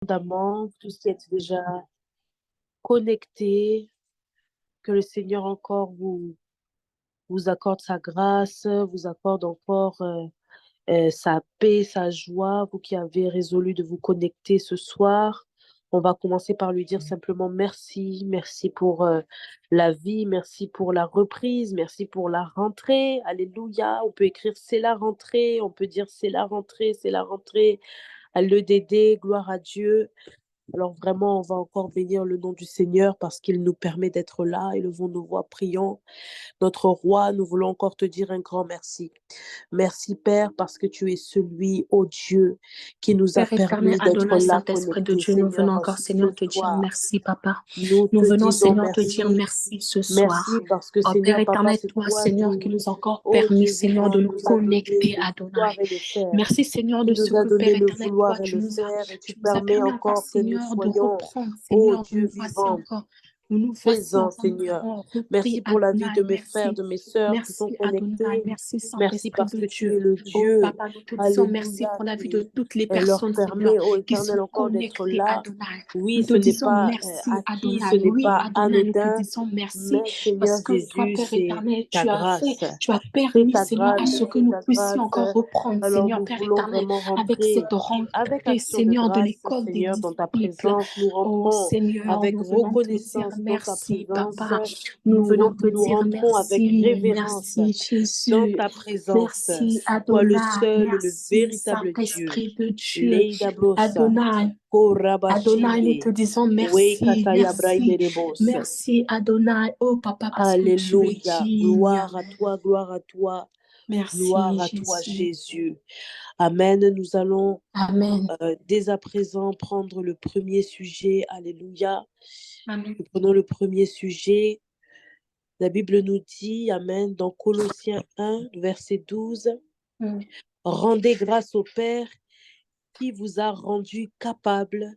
abondamment, tous qui êtes déjà connectés, que le Seigneur encore vous accorde sa grâce, vous accorde encore sa paix, sa joie, vous qui avez résolu de vous connecter ce soir. On va commencer par lui dire simplement merci, merci pour la vie, merci pour la reprise, merci pour la rentrée. Alléluia. On peut écrire c'est la rentrée, on peut dire c'est la rentrée, c'est la rentrée. À l'EDD, gloire à Dieu. Alors vraiment, on va encore bénir le nom du Seigneur parce qu'il nous permet d'être là. Élevons nos voix, prions. Notre roi, nous voulons encore te dire un grand merci. Merci Père parce que tu es celui, ô Dieu, qui nous a Père éternel, permis d'être Adonai, là Saint-Esprit de connectés, Dieu, nous venons Seigneur, encore, ce Seigneur, te dire soir. merci, Papa. Nous Nous te venons, disons Seigneur, te dire merci. merci ce soir. Merci parce que Oh Père Seigneur, Papa, éternel, c'est toi, toi Seigneur, qui qui, nous a encore ô permis, Dieu Seigneur, vivant, de nous nous a donné connecter, le pouvoir Adonai. et le faire. Merci, Seigneur, Tu de nous ce as que, donné Père le éternel, toi, vouloir et le faire et tu tu nous as permets permis encore, encore que nous Seigneur, de soyons, reprendre, ô Seigneur, Dieu vivant, nous voici présent, encore, nous Seigneur. avons repris, Merci pour la vie Adonai, de mes frères, merci. de mes sœurs qui sont Merci, Adonai, connectés. merci, Merci Saint-Esprit parce de que tu es Dieu. le Oh, Dieu, Papa, nous te disons merci alléluia, pour la vie de qui toutes les leur personnes, Seigneur, permet, ô qui Éternel, sont encore d'être connectées, là. Adonai. Oui, Nous te ce n'est disons pas merci, acquis, ce Adonai. n'est Oui, pas Adonai, nous te anodin, disons merci mais Seigneur parce que toi, Jésus, Père c'est éternel, ta grâce. tu as C'est permis, ta Seigneur, à grâce, ce que c'est nous ta puissions grâce. encore reprendre, Alors Seigneur, nous Père voulons éternel, vraiment avec rentrer cette avec rentrée, action de Seigneur, de grâce, l'école des Seigneur, dans ta disciples. présence. Nous Oh, rentrons Seigneur, avec nous venons te dire reconnaissance dans ta merci, présence. Papa. Nous venons te Nous dire rentrons avec merci, révérence merci, dans Jésus. ta présence. Merci Toi le Adonai, seul, le merci véritable Dieu. Saint-Esprit de Dieu. Leida brosa, Adonai, Adonai, nous te korabashinde, disons merci, wekataya merci, braiderebos. merci Adonai, oh Papa, parce que tu es Alléluia. digne. Gloire à toi, gloire à toi, Merci gloire à toi, Jésus. Jésus. Amen. Nous allons Amen. dès à présent prendre le premier sujet. Alléluia. Amen. Nous prenons le premier sujet. La Bible nous dit, Amen, dans Colossiens 1, verset 12, Mm. rendez grâce au Père qui vous a rendu capable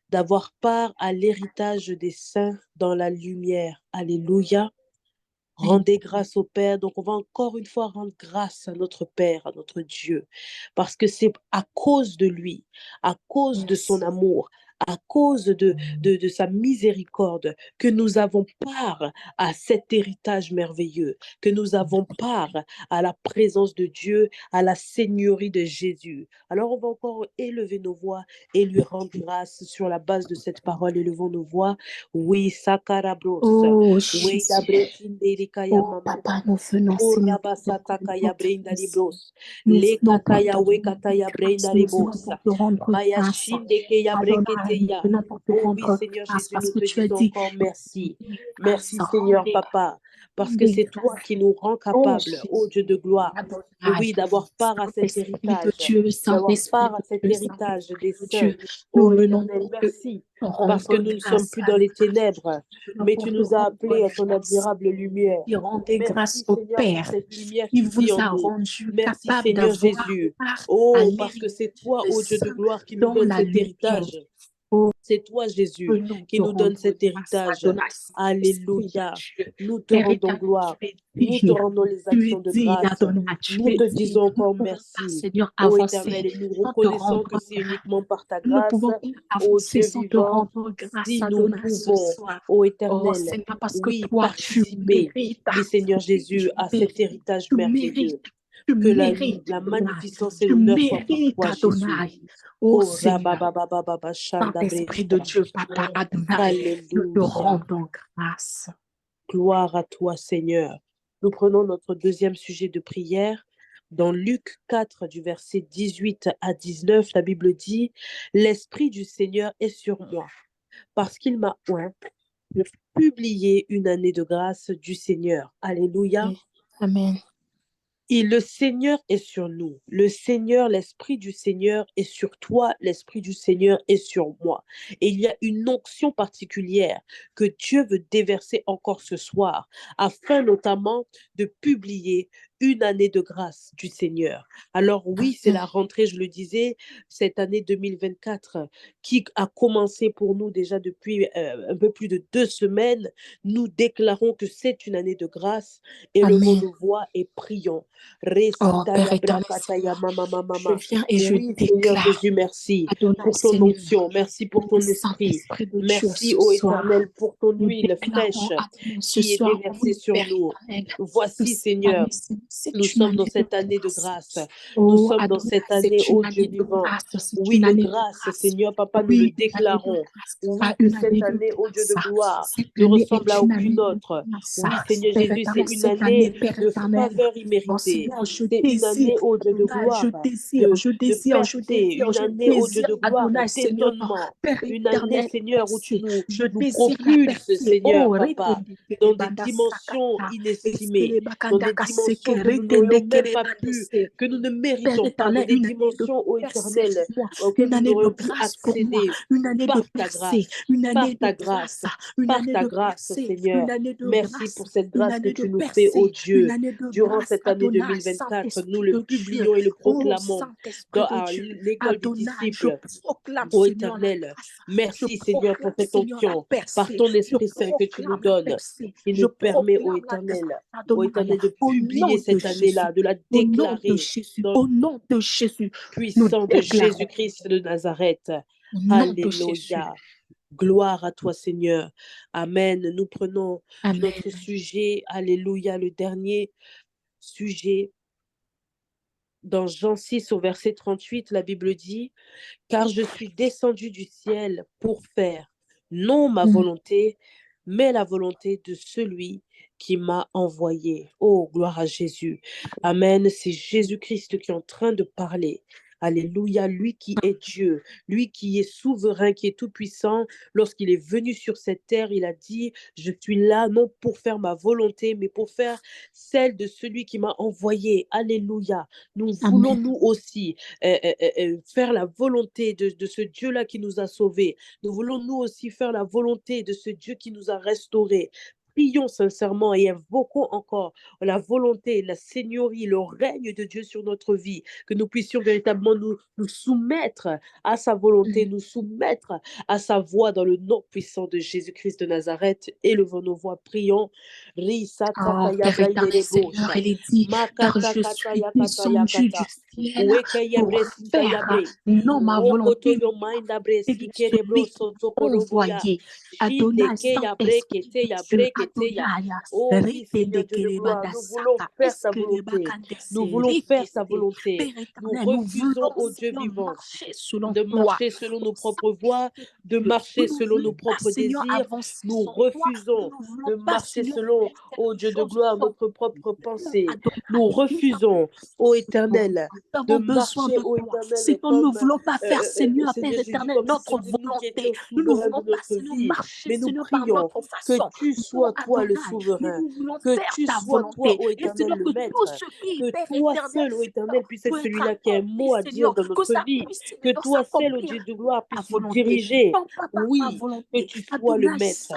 d'avoir part à l'héritage des saints dans la lumière. Alléluia. Rendez grâce au Père. Donc, on va encore une fois rendre grâce à notre Père, à notre Dieu, parce que c'est à cause de lui, à cause de son Yes. amour, à cause de sa miséricorde, que nous avons part à cet héritage merveilleux, que nous avons part à la présence de Dieu, à la seigneurie de Jésus. Alors, on va encore élever nos voix et lui rendre grâce sur la base de cette parole. Élevons nos voix. Oui, Sakarabros. Oh Oui, Jésus. Dabrechinderi Oh Mama. Papa, nous venons, Seigneur, te Korabasataka ya rendre brenda grâce. libros. Nous Le venons pour kataya te we rendre kataya grâce. brenda Nous venons libos. pour te rendre Maya grâce. shinde ke ya Adonai, nous breketeya. venons pour te Oh oui, rendre Seigneur grâce Jésus, parce nous que te tu as disons dit encore merci. grâce, Merci Seigneur rendez Papa, parce que rendez c'est toi grâce. qui nous rends Oh capables, ô Jésus, Dieu de gloire, Adonai, oui, d'avoir part à cet Saint-Esprit de héritage, Dieu, d'avoir Saint-Esprit part à de cet Dieu, héritage Saint-Esprit des de saints. Dieu, nous Ô venons Éternel, pour te merci, parce que rendre nous ne sommes grâce, plus dans les Adonai. ténèbres, Nous venons mais pour tu te nous as appelés rendre à ton grâce admirable lumière. et rendez grâce Merci au Seigneur pour Père cette lumière qui qui vous vit en a nous. rendu Merci capable Seigneur d'avoir Jésus. part à Oh, parce que l'héritage c'est toi, des ô Dieu de saints gloire, qui nous dans donne la cet lumière. héritage. Oh, C'est toi, Jésus, venons qui te nous donne rendre cet grâce, héritage. Adonai, Saint-Esprit de Alléluia. Dieu. Nous te Père rendons éternel, gloire. tu es Nous te digne. rendons les Tu actions es de digne, grâce. Adonai. Tu Nous es te digne. disons Nous ne encore pouvons pas, merci. Seigneur, Ô avancer Éternel, et nous sans te reconnaissons rendre que c'est grâce. uniquement par ta Nous ne grâce, pouvons pas ô avancer Dieu sans te vivant, rendre grâce, si nous Adonai, ce pouvons, soir. ô Oh Éternel, Seigneur, parce que oui, toi, tu participer, mérites. oui Seigneur Jésus, Tu à cet mérites. héritage Tu mérites. merveilleux. Tu Que mérites, la Adonai. magnificence et Tu l'honneur soient pour mérites, toi, Jésus. Adonai. Oh Oh, Seigneur, rabababababa, shanda Saint-Esprit de bresha. Dieu, Papa Adonai, nous te Alléluia. rendons grâce. Gloire à toi, Seigneur. Nous prenons notre deuxième sujet de prière. Dans Luc 4, du verset 18 à 19, la Bible dit, l'Esprit du Seigneur est sur moi, parce qu'il m'a oint de publier une année de grâce du Seigneur. Alléluia. Amen. Et le Seigneur est sur nous. Le Seigneur, l'Esprit du Seigneur est sur toi. L'Esprit du Seigneur est sur moi. Et il y a une onction particulière que Dieu veut déverser encore ce soir, afin notamment de publier une année de grâce du Seigneur. Alors oui, c'est la rentrée, je le disais, cette année 2024 qui a commencé pour nous déjà depuis un peu plus de 2 semaines. Nous déclarons que c'est une année de grâce. Élevons Amen. nos voix et prions. Oh, Père Resitaya éternel, brakataya mama mama je mama. viens et je Oui, Seigneur déclare, Jésus, merci Adonai pour ton Seigneur, onction, merci pour le ton esprit. Saint-Esprit de Dieu Merci, ce ô soir. Éternel, pour ton Nous huile fraîche déclarons, Adonai, ce qui est soir, déversée oui, sur Père nous. éternel, que Voici, cette Seigneur, année, nous c'est une sommes dans année de cette année de grâce. grâce. Nous Oh, sommes dans Adonai, cette année, c'est une ô Dieu année de vivant. grâce, c'est Oui, une de année de grâce, grâce. Seigneur, Papa, nous le Oui, une année de déclarons. grâce, Oui, pas que une cette année de année, ô Dieu de grâce. gloire, Cette ne année ressemble est à une année aucune de autre. grâce. Oui, Seigneur Père Jésus, c'est éternel, une cette année, année Père de éternel, faveur oh imméritée. Seigneur, je C'est une désire, année, ô Dieu de Adonai, gloire, je désire, de, je de désire, je percée, désire, une je année, ô Dieu désire, de gloire, Adonai, Seigneur, d'étonnement, Père une année, éternel, Seigneur, où tu percée. Je nous désire la propulses, percée. Seigneur, Oh, Papa, retende dans kele des banda dimensions sakata, inestimées, eskele dans bakanda des dimensions kaseke, que nous n'aurions retende même kele pas banda pu, se. que nous ne Père méritons pas, dans éternel, des une année de dimensions, ô percée Éternel, pour moi, auxquelles une nous année de n'aurions pu grâce pour moi, accéder une année de par ta percée, grâce, une par année de ta grâce, grâce, une par année ta de grâce, percée, Seigneur. une année de Merci grâce, pour cette une grâce que année de tu nous fais, ô percée, une Dieu, année de durant grâce, cette année Adonai, 2024. Nous Saint-Esprit le de Dieu, publions et le oh proclamons Saint-Esprit dans de Dieu, l'école des Adonai, je disciples. proclame, Ô Seigneur, la Éternel, grâce, je merci Seigneur pour proclame, cette Seigneur, la onction, par percée, ton je Esprit Saint que tu nous proclame la donnes, percée, qui je nous permet, proclame la grâce, Ô Adonai, Éternel, de au publier nom de cette Jésus. année-là, de la Au nom de déclarer Jésus, dans le au nom de Jésus, nous puissant de déclarons Jésus-Christ de Nazareth. au nom de Jésus. Alléluia. Gloire à toi, Seigneur. Amen. Nous prenons Amen. notre sujet, Alléluia, le dernier sujet. Dans Jean 6 au verset 38, la Bible dit, car je suis descendu du ciel pour faire non ma Mm. volonté, mais la volonté de celui qui m'a envoyé. Oh, gloire à Jésus. Amen. C'est Jésus-Christ qui est en train de parler. Alléluia, lui qui est Dieu, lui qui est souverain, qui est tout-puissant. Lorsqu'il est venu sur cette terre, il a dit, je suis là non pour faire ma volonté, mais pour faire celle de celui qui m'a envoyé. Alléluia. Nous voulons Amen. nous aussi faire la volonté de ce Dieu-là qui nous a sauvés. Nous voulons nous aussi faire la volonté de ce Dieu qui nous a restaurés. Prions sincèrement et invoquons encore la volonté, la seigneurie, le règne de Dieu sur notre vie, que nous puissions véritablement nous soumettre à sa volonté, Mm. nous soumettre à sa voix dans le nom puissant de Jésus-Christ de Nazareth. Élevons nos voix, prions. Oh, Père éternel Seigneur, il est dit, car je suis descendu du ciel pour faire non ma volonté, mais la volonté de celui qui m'a envoyé. Adonai, Saint-Esprit de Dieu, Adonai, Oh oui, Seigneur retende Dieu de gloire, kelebanda nous voulons saka, faire ta volonté. eskelebakande Nous se, voulons faire sa retende. volonté. Père Nous éternel, nous refusons, voulons, ô Dieu Seigneur, vivant, marcher selon de toi. marcher selon Au nos propres voies, Saint-Esprit de de Dieu, marcher nous ne selon nos voulons pas, propres Seigneur, désirs. avancer Nous sans toi. Nous refusons ne de voulons pas, marcher Seigneur, selon, faire ô quelque Dieu de chose gloire, sans notre propre toi, pensée. Nous Adonai. Nous avons refusons, ô besoin, Éternel, nous de avons besoin marcher, de ô toi. Éternel, Seigneur, nous ne comme, voulons pas faire, Seigneur, Père Seigneur Jésus, éternel, comme si notre c'était nous qui volonté. étions Nous ne souverains de voulons pas, notre Seigneur, vie. marcher, Mais nous Seigneur, par prions notre que façon. tu Oh, sois, toi, le Adonai, mais souverain, nous voulons que faire tu ta sois, toi, volonté. ô Et Éternel, Seigneur, le que tout maître, ce qui, que Père toi éternel, seul, ô Éternel, Seigneur, puisse être peut être celui-là qui a un accompli, mot à dire Seigneur, dans que notre ça vie, puisse, que Seigneur, toi seul, ô s'accomplir Dieu de gloire, ta puisse nous volonté, diriger. non pas par ma Oui, que volonté. tu sois le Adonai, maître,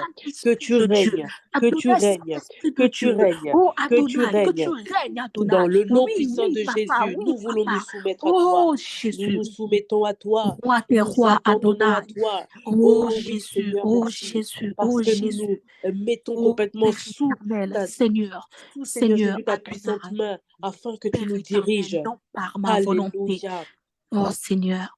que Saint-Esprit tu de Dieu, règnes, que tu Adonai, règnes, Saint-Esprit que de tu Dieu, règnes, oh que tu Adonai, que tu règnes. règnes, Dans Adonai. le nom Oui, puissant oui, de papa, Jésus, nous oui, voulons nous papa. soumettre à toi. Oh Nous Jésus, nous soumettons à toi. roi des Nous nous rois, abandonnons à Adonai. toi. Oh Oh oui, Jésus, Seigneur, oh merci. Jésus, Parce oh que nous nous Jésus. mettons Oh complètement Père éternel, ta, Seigneur, Seigneur Seigneur Jésus, ta puissante Adonai, main afin que tu Père nous éternel, diriges. non par ma volonté. Alléluia. Oh Seigneur,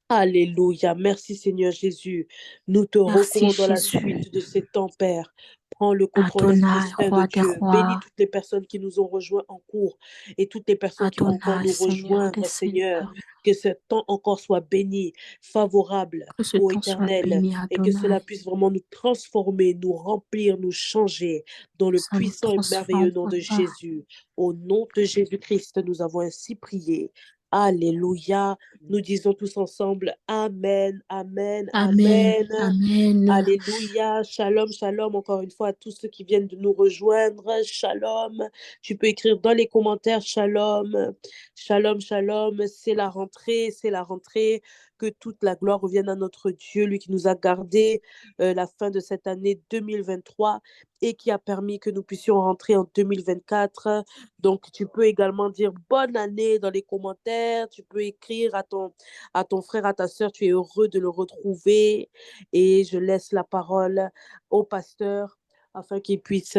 Alléluia. Merci Seigneur Jésus. Nous te merci recommandons la Jésus. suite de ces temps, Père. Prends le contrôle, Esprit Adonai, Saint de roi des Dieu. Bénis rois. toutes les personnes qui nous ont rejoints en cours et toutes les personnes qui vont encore Adonai, nous Seigneur des rejoindre, Seigneur. seigneurs. Que ce temps encore soit béni, favorable, Que ce ô temps soit Éternel, béni, et que cela Adonai. puisse vraiment nous transformer, nous remplir, nous changer dans le Ça nous puissant et merveilleux transforme, nom de Papa. Jésus. Au nom de Jésus-Christ, nous avons ainsi prié. Alléluia. Nous disons tous ensemble Amen, Amen, Amen, Amen. Amen. Alléluia. Shalom, shalom encore une fois à tous ceux qui viennent de nous rejoindre. Shalom. Tu peux écrire dans les commentaires Shalom. Shalom, shalom. C'est la rentrée, c'est la rentrée. que toute la gloire revienne à notre Dieu, lui qui nous a gardés la fin de cette année 2023 et qui a permis que nous puissions rentrer en 2024. Donc, tu peux également dire bonne année dans les commentaires. Tu peux écrire à ton frère, à ta sœur, tu es heureux de le retrouver. Et je laisse la parole au pasteur afin qu'il puisse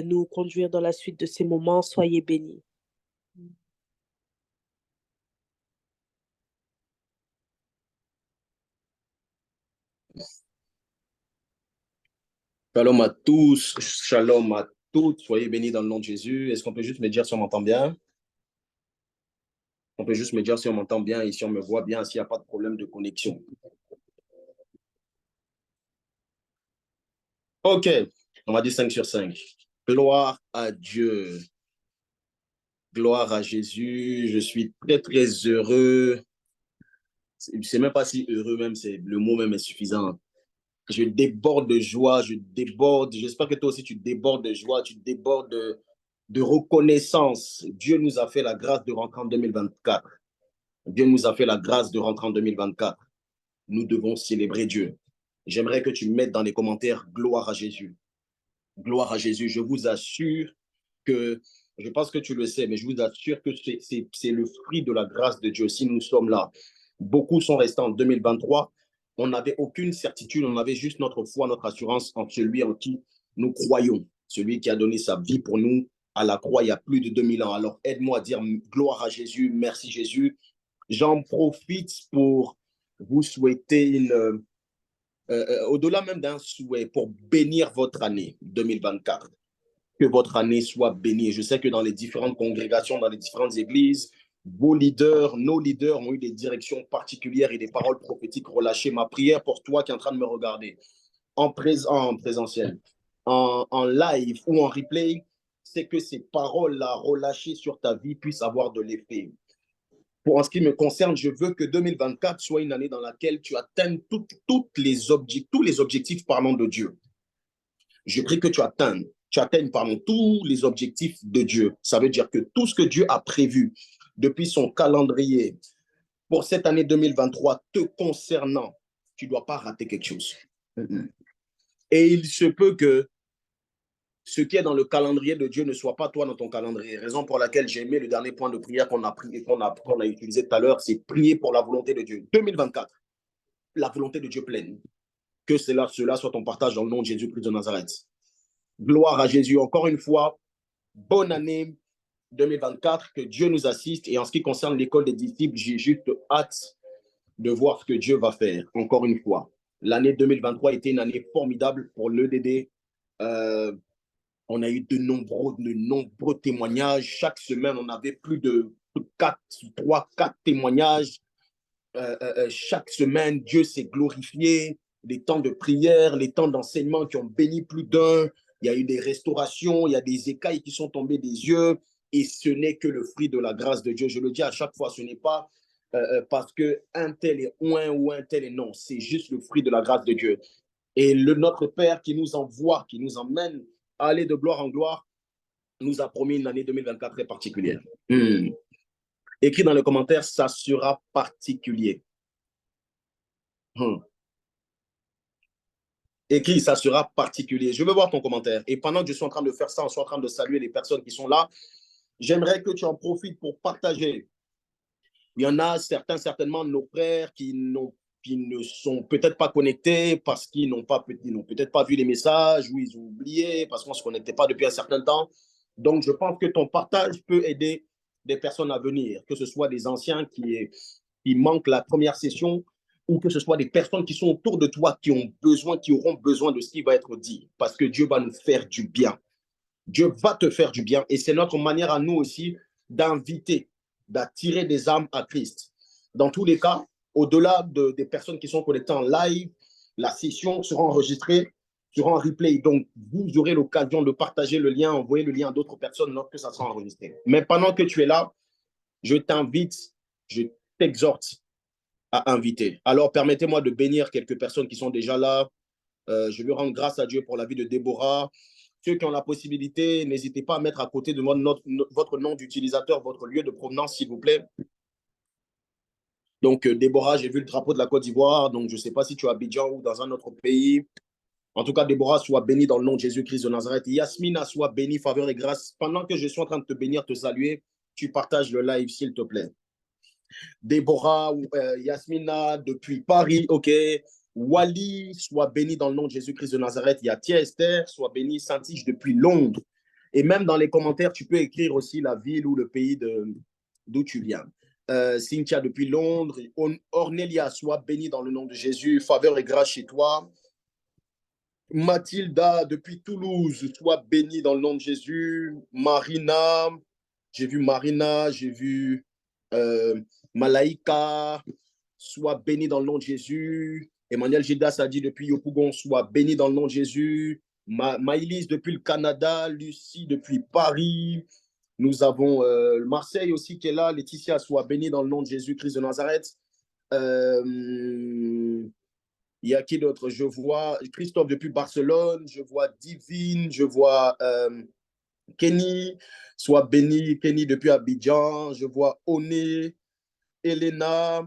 nous conduire dans la suite de ces moments. Soyez bénis. Shalom à tous, shalom à toutes, soyez bénis dans le nom de Jésus. Est-ce qu'on peut juste me dire si on m'entend bien? On peut juste me dire si on m'entend bien et si on me voit bien, s'il n'y a pas de problème de connexion. Ok, on va dire 5 sur 5. Gloire à Dieu. Gloire à Jésus. Je suis très, très heureux. Je ne sais même pas si heureux même, le mot même est suffisant. Je déborde de joie, je déborde. J'espère que toi aussi tu débordes de joie, tu débordes de reconnaissance. Dieu nous a fait la grâce de rentrer en 2024. Dieu nous a fait la grâce de rentrer en 2024. Nous devons célébrer Dieu. J'aimerais que tu mettes dans les commentaires gloire à Jésus. Gloire à Jésus. Je vous assure que, je pense que tu le sais, mais je vous assure que c'est le fruit de la grâce de Dieu. Si nous sommes là, beaucoup sont restés en 2023. On n'avait aucune certitude, on avait juste notre foi, notre assurance en celui en qui nous croyons, celui qui a donné sa vie pour nous à la croix il y a plus de 2000 ans. Alors aide-moi à dire gloire à Jésus, merci Jésus. J'en profite pour vous souhaiter au-delà même d'un souhait, pour bénir votre année 2024. Que votre année soit bénie. Je sais que dans les différentes congrégations, dans les différentes églises, vos leaders, nos leaders ont eu des directions particulières et des paroles prophétiques relâchées. Ma prière pour toi qui es en train de me regarder en présentiel, en live ou en replay, c'est que ces paroles-là relâchées sur ta vie puissent avoir de l'effet. En ce qui me concerne, je veux que 2024 soit une année dans laquelle tu atteignes tous les objectifs parlant de Dieu. Je prie que tu atteignes tous les objectifs de Dieu. Ça veut dire que tout ce que Dieu a prévu depuis son calendrier pour cette année 2023 te concernant, tu ne dois pas rater quelque chose. Et il se peut que ce qui est dans le calendrier de Dieu ne soit pas toi dans ton calendrier. Raison pour laquelle j'ai aimé le dernier point de prière qu'on a pris et qu'on a utilisé tout à l'heure, c'est prier pour la volonté de Dieu. 2024, la volonté de Dieu pleine. Que cela soit ton partage dans le nom de Jésus-Christ de Nazareth. Gloire à Jésus. Encore une fois, bonne année 2024, que Dieu nous assiste. Et en ce qui concerne l'école des disciples, j'ai juste hâte de voir ce que Dieu va faire. Encore une fois, l'année 2023 était une année formidable pour l'EDD. On a eu de nombreux témoignages. Chaque semaine, on avait plus de 4 témoignages. Chaque semaine, Dieu s'est glorifié. Les temps de prière, les temps d'enseignement qui ont béni plus d'un. Il y a eu des restaurations, il y a des écailles qui sont tombées des yeux. Et ce n'est que le fruit de la grâce de Dieu. Je le dis à chaque fois, ce n'est pas parce qu'un tel est ouin ou un tel est non. C'est juste le fruit de la grâce de Dieu. Et notre Père qui nous envoie, qui nous emmène à aller de gloire en gloire, nous a promis une année 2024 très particulière. Écris dans les commentaires, ça sera particulier. Écris, ça sera particulier. Je veux voir ton commentaire. Et pendant que je suis en train de faire ça, je suis en train de saluer les personnes qui sont là, j'aimerais que tu en profites pour partager. Il y en a certainement nos frères qui ne sont peut-être pas connectés parce qu'ils n'ont peut-être pas vu les messages ou ils ont oublié parce qu'on ne se connectait pas depuis un certain temps. Donc, je pense que ton partage peut aider des personnes à venir, que ce soit des anciens qui manquent la première session ou que ce soit des personnes qui sont autour de toi qui auront besoin de ce qui va être dit parce que Dieu va nous faire du bien. Dieu va te faire du bien et c'est notre manière à nous aussi d'inviter, d'attirer des âmes à Christ. Dans tous les cas, au-delà des personnes qui sont connectées en live, la session sera enregistrée, sera en replay. Donc, vous aurez l'occasion de partager le lien, envoyer le lien à d'autres personnes lorsque ça sera enregistré. Mais pendant que tu es là, je t'invite, je t'exhorte à inviter. Alors, permettez-moi de bénir quelques personnes qui sont déjà là. Je veux rendre grâce à Dieu pour la vie de Déborah. Ceux qui ont la possibilité, n'hésitez pas à mettre à côté de moi votre nom d'utilisateur, votre lieu de provenance, s'il vous plaît. Donc, Déborah, j'ai vu le drapeau de la Côte d'Ivoire. Donc, je ne sais pas si tu es à Abidjan ou dans un autre pays. En tout cas, Déborah, sois bénie dans le nom de Jésus-Christ de Nazareth. Yasmina, sois bénie, faveur et grâce. Pendant que je suis en train de te bénir, te saluer, tu partages le live, s'il te plaît. Déborah, Yasmina, depuis Paris, OK. Wally, sois béni dans le nom de Jésus-Christ de Nazareth. Il y a Tia Esther, sois béni. Saint-Tige depuis Londres. Et même dans les commentaires, tu peux écrire aussi la ville ou le pays d'où tu viens. Cynthia depuis Londres. Ornelia, sois béni dans le nom de Jésus. Faveur et grâce chez toi. Mathilda depuis Toulouse, sois béni dans le nom de Jésus. Marina, j'ai vu Malaïka, sois béni dans le nom de Jésus. Emmanuel Gidas a dit depuis Yopougon, sois béni dans le nom de Jésus. Maïlis depuis le Canada, Lucie depuis Paris. Nous avons Marseille aussi qui est là. Laetitia, sois béni dans le nom de Jésus-Christ de Nazareth. Il y a qui d'autre? Je vois Christophe depuis Barcelone, je vois Divine, je vois Kenny, sois béni, Kenny depuis Abidjan, je vois Oné, Elena.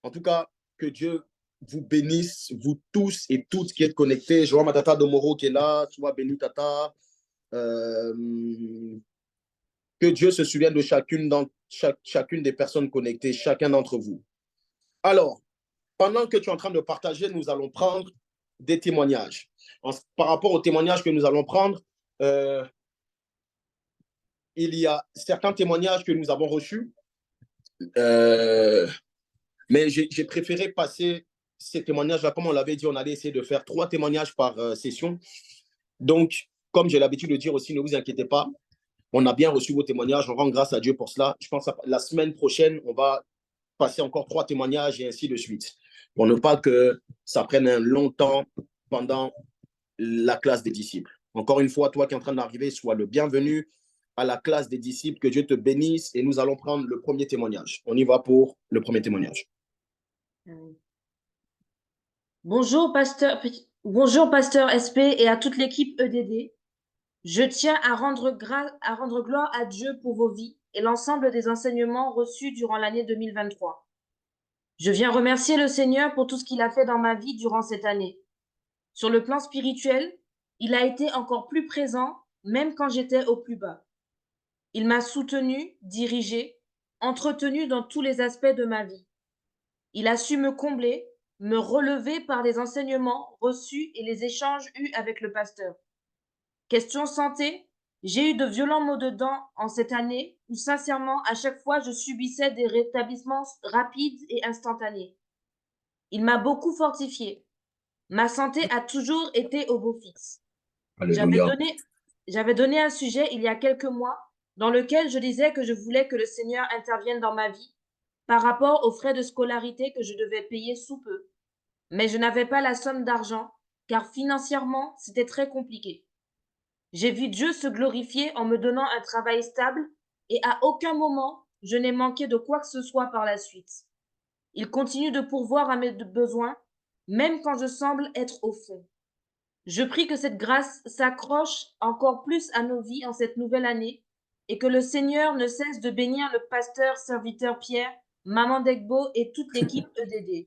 En tout cas, que Dieu vous bénisse, vous tous et toutes qui êtes connectés. Je vois ma tata Domoro qui est là, sois béni tata. Que Dieu se souvienne de chacune des personnes connectées, chacun d'entre vous. Alors, pendant que tu es en train de partager, nous allons prendre des témoignages. Par rapport aux témoignages que nous allons prendre, il y a certains témoignages que nous avons reçus, mais j'ai préféré passer ces témoignages-là. Comme on l'avait dit, on allait essayer de faire 3 témoignages par session. Donc, comme j'ai l'habitude de dire aussi, ne vous inquiétez pas, on a bien reçu vos témoignages, on rend grâce à Dieu pour cela. Je pense que la semaine prochaine, on va passer encore 3 témoignages et ainsi de suite. Pour ne pas que ça prenne un long temps pendant la classe des disciples. Encore une fois, toi qui es en train d'arriver, sois le bienvenu à la classe des disciples, que Dieu te bénisse et nous allons prendre le premier témoignage. On y va pour le premier témoignage. Bonjour, pasteur SP et à toute l'équipe EDD. Je tiens à rendre gloire à Dieu pour vos vies et l'ensemble des enseignements reçus durant l'année 2023. Je viens remercier le Seigneur pour tout ce qu'il a fait dans ma vie durant cette année. Sur le plan spirituel, il a été encore plus présent, même quand j'étais au plus bas. Il m'a soutenu, dirigé, entretenu dans tous les aspects de ma vie. Il a su me combler, me relever par les enseignements reçus et les échanges eus avec le pasteur. Question santé, j'ai eu de violents maux de dents en cette année où sincèrement à chaque fois je subissais des rétablissements rapides et instantanés. Il m'a beaucoup fortifié. Ma santé a toujours été au beau fixe. J'avais donné un sujet il y a quelques mois dans lequel je disais que je voulais que le Seigneur intervienne dans ma vie par rapport aux frais de scolarité que je devais payer sous peu. Mais je n'avais pas la somme d'argent car financièrement c'était très compliqué. J'ai vu Dieu se glorifier en me donnant un travail stable et à aucun moment je n'ai manqué de quoi que ce soit par la suite. Il continue de pourvoir à mes besoins, même quand je semble être au fond. Je prie que cette grâce s'accroche encore plus à nos vies en cette nouvelle année et que le Seigneur ne cesse de bénir le pasteur serviteur Pierre, Maman Degbo et toute l'équipe EDD.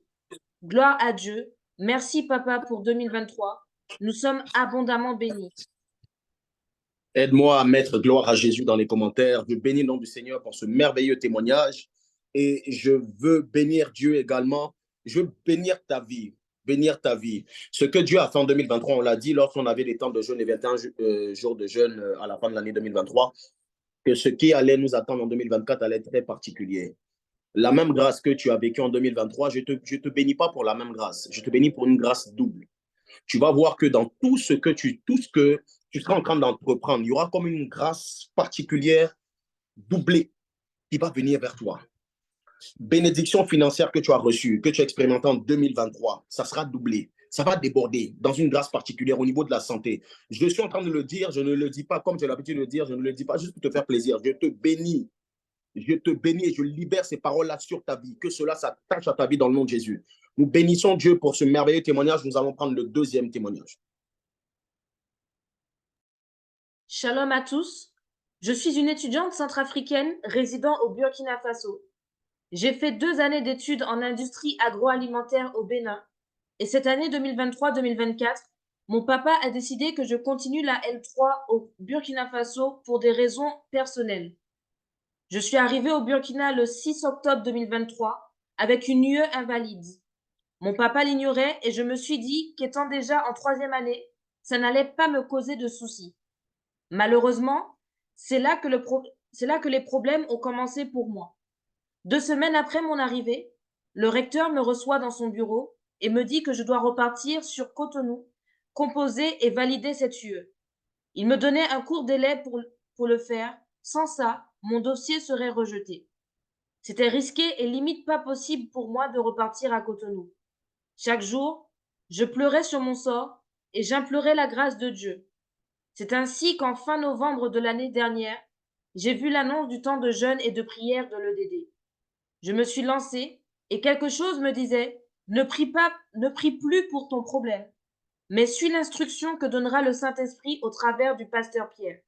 Gloire à Dieu. Merci Papa pour 2023. Nous sommes abondamment bénis. Aide-moi à mettre gloire à Jésus dans les commentaires. Je bénis le nom du Seigneur pour ce merveilleux témoignage. Et je veux bénir Dieu également. Je veux bénir ta vie. Bénir ta vie. Ce que Dieu a fait en 2023, on l'a dit lorsqu'on avait les temps de jeûne, les 21 jours de jeûne à la fin de l'année 2023, que ce qui allait nous attendre en 2024 allait être très particulier. La même grâce que tu as vécue en 2023, je te bénis pas pour la même grâce. Je te bénis pour une grâce double. Tu vas voir que dans tout ce que tu seras en train d'entreprendre, il y aura comme une grâce particulière doublée qui va venir vers toi. Bénédiction financière que tu as reçue, que tu as expérimentée en 2023, ça sera doublé. Ça va déborder dans une grâce particulière au niveau de la santé. Je suis en train de le dire, je ne le dis pas comme j'ai l'habitude de le dire, je ne le dis pas juste pour te faire plaisir. Je te bénis et je libère ces paroles-là sur ta vie. Que cela s'attache à ta vie dans le nom de Jésus. Nous bénissons Dieu pour ce merveilleux témoignage. Nous allons prendre le deuxième témoignage. Shalom à tous. Je suis une étudiante centrafricaine résidant au Burkina Faso. J'ai fait 2 années d'études en industrie agroalimentaire au Bénin et cette année 2023-2024, mon papa a décidé que je continue la L3 au Burkina Faso pour des raisons personnelles. Je suis arrivée au Burkina le 6 octobre 2023 avec une UE invalide. Mon papa l'ignorait et je me suis dit qu'étant déjà en 3e année, ça n'allait pas me causer de soucis. Malheureusement, c'est là que les problèmes ont commencé pour moi. 2 semaines après mon arrivée, le recteur me reçoit dans son bureau et me dit que je dois repartir sur Cotonou, composer et valider cette UE. Il me donnait un court délai pour le faire. Sans ça, mon dossier serait rejeté. C'était risqué et limite pas possible pour moi de repartir à Cotonou. Chaque jour, je pleurais sur mon sort et j'implorais la grâce de Dieu. C'est ainsi qu'en fin novembre de l'année dernière, j'ai vu l'annonce du temps de jeûne et de prière de l'EDD. Je me suis lancée et quelque chose me disait ne prie plus pour ton problème, mais suis l'instruction que donnera le Saint-Esprit au travers du pasteur Pierre.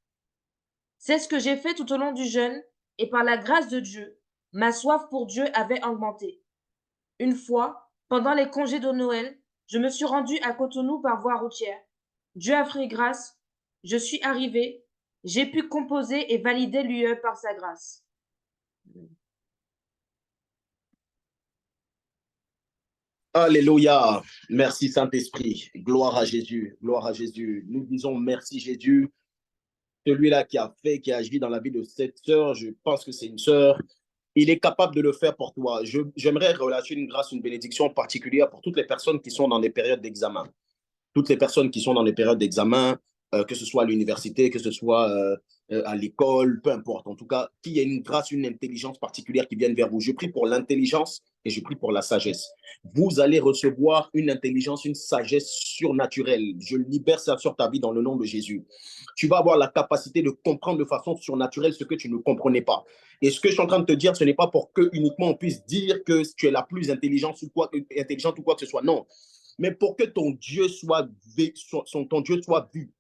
C'est ce que j'ai fait tout au long du jeûne et par la grâce de Dieu, ma soif pour Dieu avait augmenté. Une fois, pendant les congés de Noël, je me suis rendue à Cotonou par voie routière. Dieu a fait grâce, je suis arrivée, j'ai pu composer et valider l'UE par sa grâce. Alléluia. Merci Saint-Esprit. Gloire à Jésus. Gloire à Jésus. Nous disons merci Jésus. Celui-là qui a fait, qui a agi dans la vie de cette sœur, je pense que c'est une sœur. Il est capable de le faire pour toi. J'aimerais relâcher une grâce, une bénédiction particulière pour toutes les personnes qui sont dans des périodes d'examen. Toutes les personnes qui sont dans des périodes d'examen, que ce soit à l'université, que ce soit à l'école, peu importe. En tout cas, qu'il y ait une grâce, une intelligence particulière qui vienne vers vous. Je prie pour l'intelligence et je prie pour la sagesse. Vous allez recevoir une intelligence, une sagesse surnaturelle. Je libère ça sur ta vie dans le nom de Jésus. Tu vas avoir la capacité de comprendre de façon surnaturelle ce que tu ne comprenais pas. Et ce que je suis en train de te dire, ce n'est pas pour que uniquement on puisse dire que tu es la plus intelligente ou quoi que ce soit. Non. Mais pour que ton Dieu soit vu,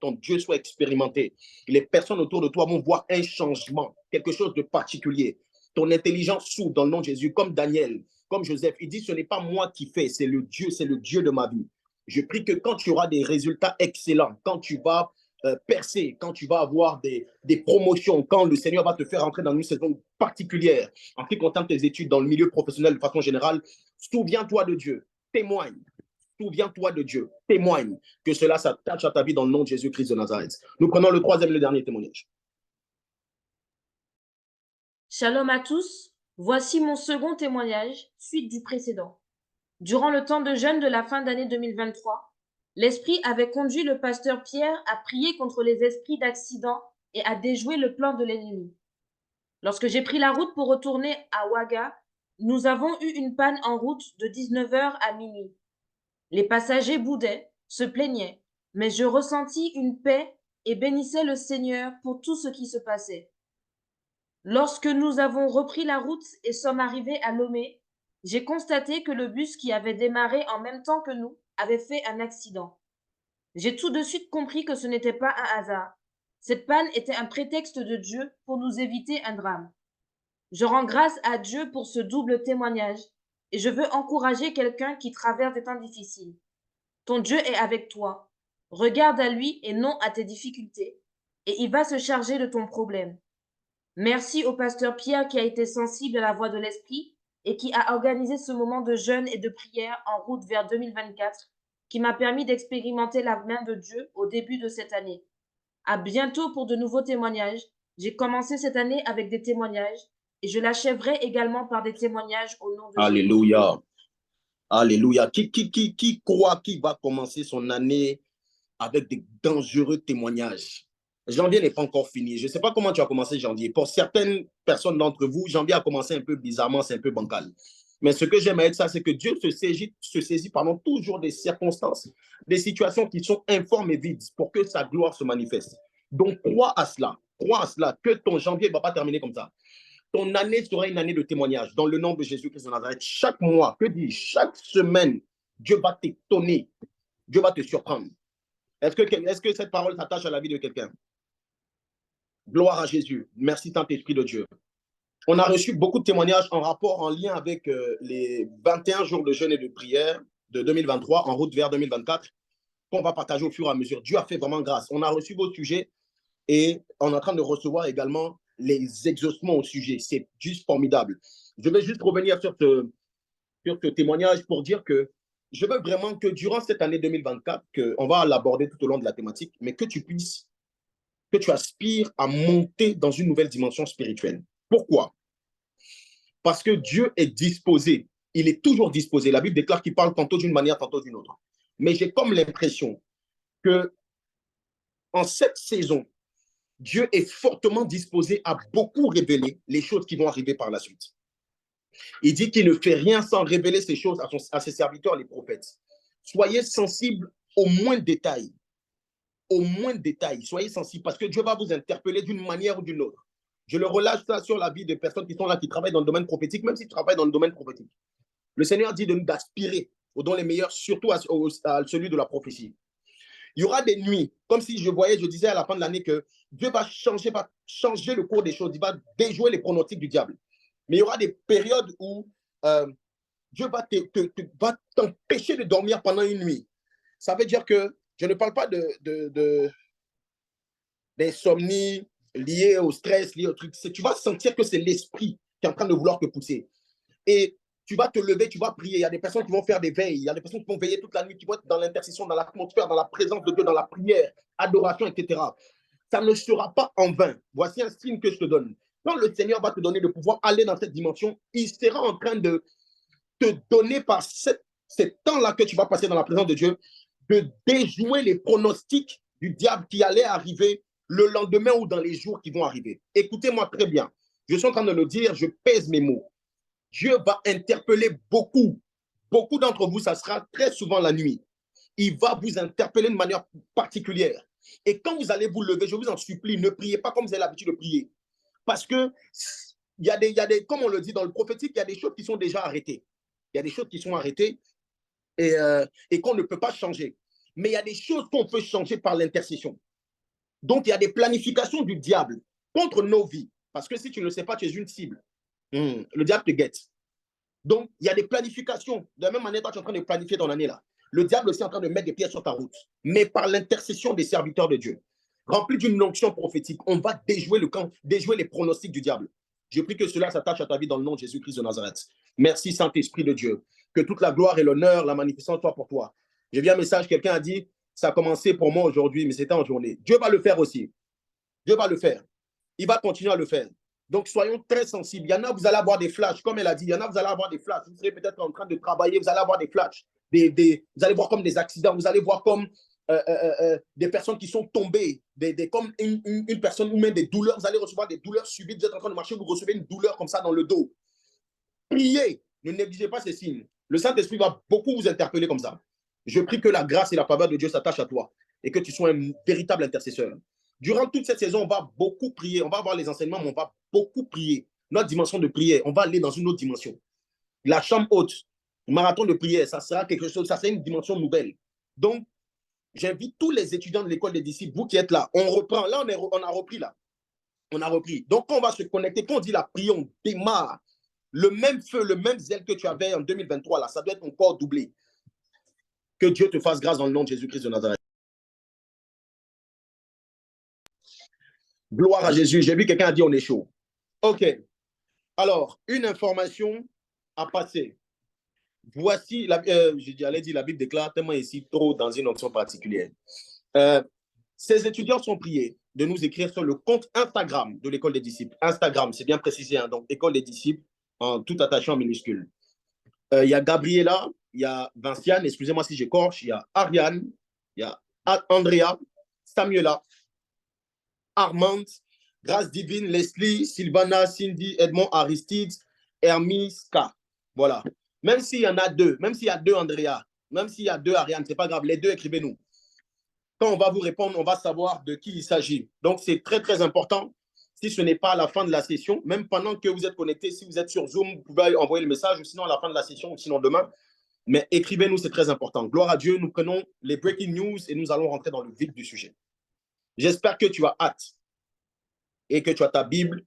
ton Dieu soit expérimenté. Les personnes autour de toi vont voir un changement, quelque chose de particulier. Ton intelligence s'ouvre dans le nom de Jésus, comme Daniel, comme Joseph. Il dit, ce n'est pas moi qui fais, c'est le Dieu de ma vie. Je prie que quand tu auras des résultats excellents, quand tu vas percer, quand tu vas avoir des promotions, quand le Seigneur va te faire entrer dans une saison particulière, en ce qui concerne tes études dans le milieu professionnel de façon générale, souviens-toi de Dieu, témoigne. Souviens-toi de Dieu, témoigne que cela s'attache à ta vie dans le nom de Jésus-Christ de Nazareth. Nous prenons le troisième et le dernier témoignage. Shalom à tous, voici mon second témoignage, suite du précédent. Durant le temps de jeûne de la fin d'année 2023, l'Esprit avait conduit le pasteur Pierre à prier contre les esprits d'accident et à déjouer le plan de l'ennemi. Lorsque j'ai pris la route pour retourner à Ouaga, nous avons eu une panne en route de 19h à minuit. Les passagers boudaient, se plaignaient, mais je ressentis une paix et bénissais le Seigneur pour tout ce qui se passait. Lorsque nous avons repris la route et sommes arrivés à Lomé, j'ai constaté que le bus qui avait démarré en même temps que nous avait fait un accident. J'ai tout de suite compris que ce n'était pas un hasard. Cette panne était un prétexte de Dieu pour nous éviter un drame. Je rends grâce à Dieu pour ce double témoignage et je veux encourager quelqu'un qui traverse des temps difficiles. Ton Dieu est avec toi. Regarde à lui et non à tes difficultés, et il va se charger de ton problème. Merci au pasteur Pierre qui a été sensible à la voix de l'Esprit et qui a organisé ce moment de jeûne et de prière en route vers 2024, qui m'a permis d'expérimenter la main de Dieu au début de cette année. À bientôt pour de nouveaux témoignages. J'ai commencé cette année avec des témoignages et je l'achèverai également par des témoignages au nom de Jésus. Alléluia. Alléluia. Qui croit qu'il va commencer son année avec des dangereux témoignages? Janvier n'est pas encore fini. Je ne sais pas comment tu as commencé janvier. Pour certaines personnes d'entre vous, janvier a commencé un peu bizarrement, c'est un peu bancal. Mais ce que j'aime avec ça, c'est que Dieu se saisit toujours des circonstances, des situations qui sont informes et vides pour que sa gloire se manifeste. Donc, crois à cela, que ton janvier ne va pas terminer comme ça. Ton année sera une année de témoignage dans le nom de Jésus-Christ de Nazareth. Chaque mois, chaque semaine, Dieu va t'étonner, Dieu va te surprendre. Est-ce que cette parole s'attache à la vie de quelqu'un? Gloire à Jésus. Merci Saint-Esprit de Dieu. On a reçu beaucoup de témoignages en rapport, en lien avec les 21 jours de jeûne et de prière de 2023, en route vers 2024, qu'on va partager au fur et à mesure. Dieu a fait vraiment grâce. On a reçu vos sujets et on est en train de recevoir également les exaucements au sujet. C'est juste formidable. Je vais juste revenir sur ce témoignage pour dire que je veux vraiment que durant cette année 2024, on va l'aborder tout au long de la thématique, mais que tu aspires à monter dans une nouvelle dimension spirituelle. Pourquoi? Parce que Dieu est disposé. Il est toujours disposé. La Bible déclare qu'il parle tantôt d'une manière, tantôt d'une autre. Mais j'ai comme l'impression que en cette saison, Dieu est fortement disposé à beaucoup révéler les choses qui vont arriver par la suite. Il dit qu'il ne fait rien sans révéler ces choses à ses serviteurs, les prophètes. Soyez sensibles au moindre détail. Au moindre détail, soyez sensibles parce que Dieu va vous interpeller d'une manière ou d'une autre. Je le relâche ça sur la vie des personnes qui sont là, qui travaillent dans le domaine prophétique, même si tu travailles dans le domaine prophétique. Le Seigneur dit de nous d'aspirer aux dons les meilleurs, surtout à celui de la prophétie. Il y aura des nuits, comme si je disais à la fin de l'année que Dieu va changer le cours des choses, il va déjouer les pronostics du diable. Mais il y aura des périodes où Dieu va t'empêcher de dormir pendant une nuit. Ça veut dire que je ne parle pas d'insomnie liée au stress, liée au truc. Tu vas sentir que c'est l'esprit qui est en train de vouloir te pousser. Et tu vas te lever, tu vas prier. Il y a des personnes qui vont faire des veilles. Il y a des personnes qui vont veiller toute la nuit, qui vont être dans l'intercession, dans l'atmosphère, dans la présence de Dieu, dans la prière, adoration, etc. Ça ne sera pas en vain. Voici un signe que je te donne. Quand le Seigneur va te donner de pouvoir aller dans cette dimension, il sera en train de te donner par ces temps-là que tu vas passer dans la présence de Dieu, de déjouer les pronostics du diable qui allaient arriver le lendemain ou dans les jours qui vont arriver. Écoutez-moi très bien. Je suis en train de le dire, je pèse mes mots. Dieu va interpeller beaucoup. Beaucoup d'entre vous, ça sera très souvent la nuit. Il va vous interpeller de manière particulière. Et quand vous allez vous lever, je vous en supplie, ne priez pas comme vous avez l'habitude de prier. Parce que il y a des, comme on le dit dans le prophétique, il y a des choses qui sont déjà arrêtées. Il y a des choses qui sont arrêtées et qu'on ne peut pas changer. Mais il y a des choses qu'on peut changer par l'intercession. Donc, il y a des planifications du diable contre nos vies. Parce que si tu ne le sais pas, tu es une cible. Le diable te guette. Donc, il y a des planifications. De la même manière, toi, tu es en train de planifier ton année là. Le diable aussi est en train de mettre des pièces sur ta route. Mais par l'intercession des serviteurs de Dieu, remplis d'une onction prophétique, on va déjouer le camp, déjouer les pronostics du diable. Je prie que cela s'attache à ta vie dans le nom de Jésus-Christ de Nazareth. Merci, Saint-Esprit de Dieu. Que toute la gloire et l'honneur, la magnificence soit pour toi. J'ai vu un message, quelqu'un a dit, ça a commencé pour moi aujourd'hui, mais c'était en journée. Dieu va le faire aussi. Dieu va le faire. Il va continuer à le faire. Donc, soyons très sensibles. Il y en a, vous allez avoir des flashs, comme elle a dit. Il y en a, vous allez avoir des flashs. Vous serez peut-être en train de travailler, vous allez avoir des flashs. Vous allez voir comme des accidents, vous allez voir comme des personnes qui sont tombées, comme une personne ou même des douleurs. Vous allez recevoir des douleurs subites. Vous êtes en train de marcher, vous recevez une douleur comme ça dans le dos. Priez, ne négligez pas ces signes. Le Saint-Esprit va beaucoup vous interpeller comme ça. Je prie que la grâce et la faveur de Dieu s'attachent à toi et que tu sois un véritable intercesseur. Durant toute cette saison, on va beaucoup prier. On va avoir les enseignements, mais on va beaucoup prier. Notre dimension de prière, on va aller dans une autre dimension. La chambre haute, le marathon de prière, ça sera quelque chose, ça sera une dimension nouvelle. Donc, j'invite tous les étudiants de l'école des disciples, vous qui êtes là, on reprend. Là, on a repris là. On a repris. Donc, quand on va se connecter, quand on dit la prière, on démarre. Le même feu, le même zèle que tu avais en 2023, là, ça doit être encore doublé. Que Dieu te fasse grâce dans le nom de Jésus-Christ de Nazareth. Gloire à Jésus. J'ai vu quelqu'un a dit on est chaud. OK. Alors, une information à passer. Voici, j'allais dire, la Bible déclare tellement ici trop dans une option particulière. Ces étudiants sont priés de nous écrire sur le compte Instagram de l'école des disciples. Instagram, c'est bien précisé, hein, donc école des disciples, en tout attaché en minuscule. Il y a Gabriela, il y a Vinciane, excusez-moi si j'écorche, il y a Ariane, il y a Andrea, Samuela, Armand, Grâce Divine, Leslie, Sylvana, Cindy, Edmond, Aristide, Hermiska. Voilà. Même s'il y en a deux, même s'il y a deux Andrea, même s'il y a deux Ariane, ce n'est pas grave, les deux, écrivez-nous. Quand on va vous répondre, on va savoir de qui il s'agit. Donc, c'est très, très important. Si ce n'est pas à la fin de la session, même pendant que vous êtes connecté, si vous êtes sur Zoom, vous pouvez envoyer le message, ou sinon à la fin de la session, ou sinon demain. Mais écrivez-nous, c'est très important. Gloire à Dieu, nous prenons les breaking news et nous allons rentrer dans le vif du sujet. J'espère que tu as hâte et que tu as ta Bible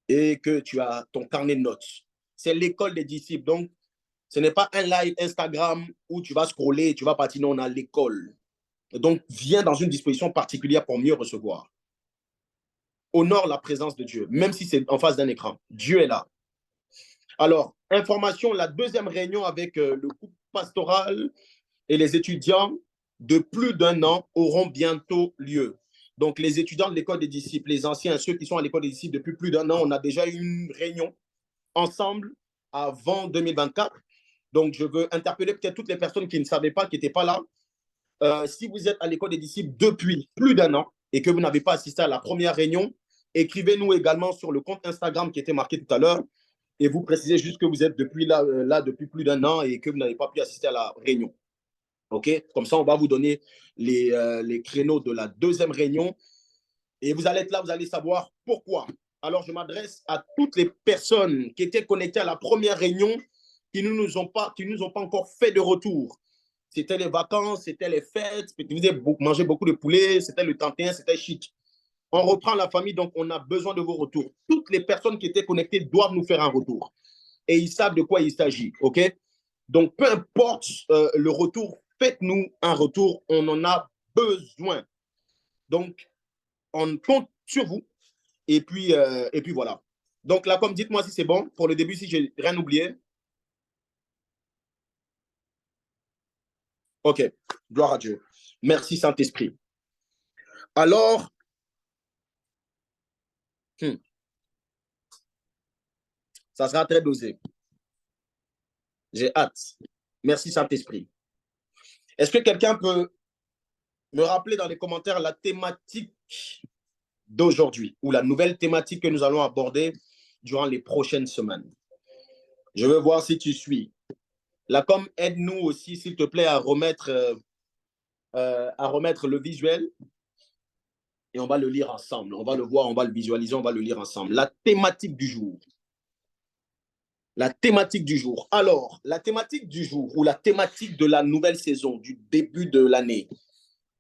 et que tu as ton carnet de notes. C'est l'école des disciples. Donc, ce n'est pas un live Instagram où tu vas scroller et tu vas partir. Non, on a l'école. Donc, viens dans une disposition particulière pour mieux recevoir. Honore la présence de Dieu, même si c'est en face d'un écran. Dieu est là. Alors, information, la deuxième réunion avec le groupe pastoral et les étudiants de plus d'1 an auront bientôt lieu. Donc, les étudiants de l'école des disciples, les anciens, ceux qui sont à l'école des disciples depuis plus d'1 an, on a déjà eu une réunion ensemble avant 2024. Donc, je veux interpeller peut-être toutes les personnes qui ne savaient pas, qui n'étaient pas là. Si vous êtes à l'école des disciples depuis plus d'1 an et que vous n'avez pas assisté à la première réunion, écrivez-nous également sur le compte Instagram qui était marqué tout à l'heure et vous précisez juste que vous êtes depuis là depuis plus d'1 an et que vous n'avez pas pu assister à la réunion. OK? Comme ça, on va vous donner les créneaux de la deuxième réunion et vous allez être là, vous allez savoir pourquoi. Alors, je m'adresse à toutes les personnes qui étaient connectées à la première réunion qui ne nous ont pas encore fait de retour. C'était les vacances, c'était les fêtes, vous avez mangé beaucoup de poulet, c'était le 31, c'était chic. On reprend la famille, donc on a besoin de vos retours. Toutes les personnes qui étaient connectées doivent nous faire un retour. Et ils savent de quoi il s'agit, OK? Donc, peu importe le retour, faites-nous un retour, on en a besoin. Donc, on compte sur vous. Et puis voilà. Donc là, comme dites-moi si c'est bon, pour le début, si je n'ai rien oublié. OK, gloire à Dieu. Merci Saint-Esprit. Alors, ça sera très dosé. J'ai hâte. Merci Saint-Esprit. Est-ce que quelqu'un peut me rappeler dans les commentaires la thématique d'aujourd'hui ou la nouvelle thématique que nous allons aborder durant les prochaines semaines? Je veux voir si tu suis. La com, aide-nous aussi, s'il te plaît, à remettre le visuel. Et on va le lire ensemble. On va le voir, on va le visualiser, on va le lire ensemble. La thématique du jour. La thématique du jour. Alors, la thématique du jour ou la thématique de la nouvelle saison, du début de l'année.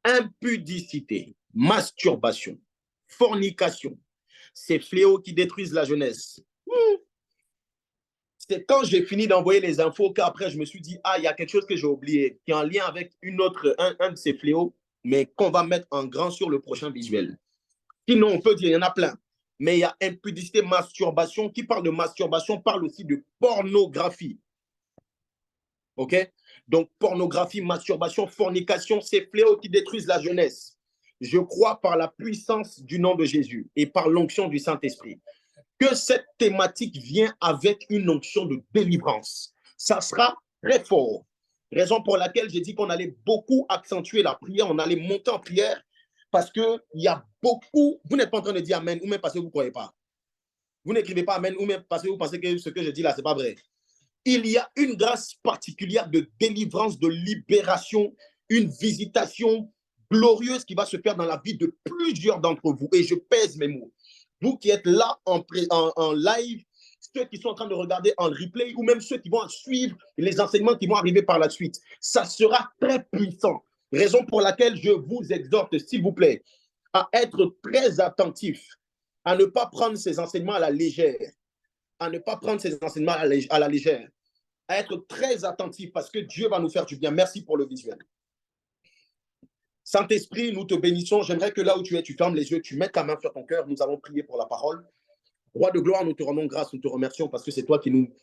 Impudicité, masturbation, fornication. Ces fléaux qui détruisent la jeunesse. C'est quand j'ai fini d'envoyer les infos qu'après je me suis dit, ah, il y a quelque chose que j'ai oublié, qui est en lien avec un de ces fléaux, mais qu'on va mettre en grand sur le prochain visuel. Sinon, on peut dire, il y en a plein. Mais il y a impudicité, masturbation. Qui parle de masturbation parle aussi de pornographie. OK? Donc, pornographie, masturbation, fornication, ces fléaux qui détruisent la jeunesse. Je crois par la puissance du nom de Jésus et par l'onction du Saint-Esprit que cette thématique vient avec une onction de délivrance. Ça sera très fort. Raison pour laquelle j'ai dit qu'on allait beaucoup accentuer la prière, on allait monter en prière parce qu'il y a beaucoup. Vous n'êtes pas en train de dire Amen ou même parce que vous ne croyez pas. Vous n'écrivez pas Amen ou même parce que vous pensez que ce que je dis là, ce n'est pas vrai. Il y a une grâce particulière de délivrance, de libération, une visitation glorieuse qui va se faire dans la vie de plusieurs d'entre vous. Et je pèse mes mots. Vous qui êtes là en live, ceux qui sont en train de regarder en replay ou même ceux qui vont suivre les enseignements qui vont arriver par la suite, ça sera très puissant. Raison pour laquelle je vous exhorte, s'il vous plaît, à être très attentif, à ne pas prendre ces enseignements à la légère, à ne pas prendre ces enseignements à la légère, à être très attentif parce que Dieu va nous faire du bien. Merci pour le visuel. Saint-Esprit, nous te bénissons. J'aimerais que là où tu es, tu fermes les yeux, tu mets ta main sur ton cœur. Nous allons prier pour la parole. Roi de gloire, nous te rendons grâce, nous te remercions parce que c'est toi qui nous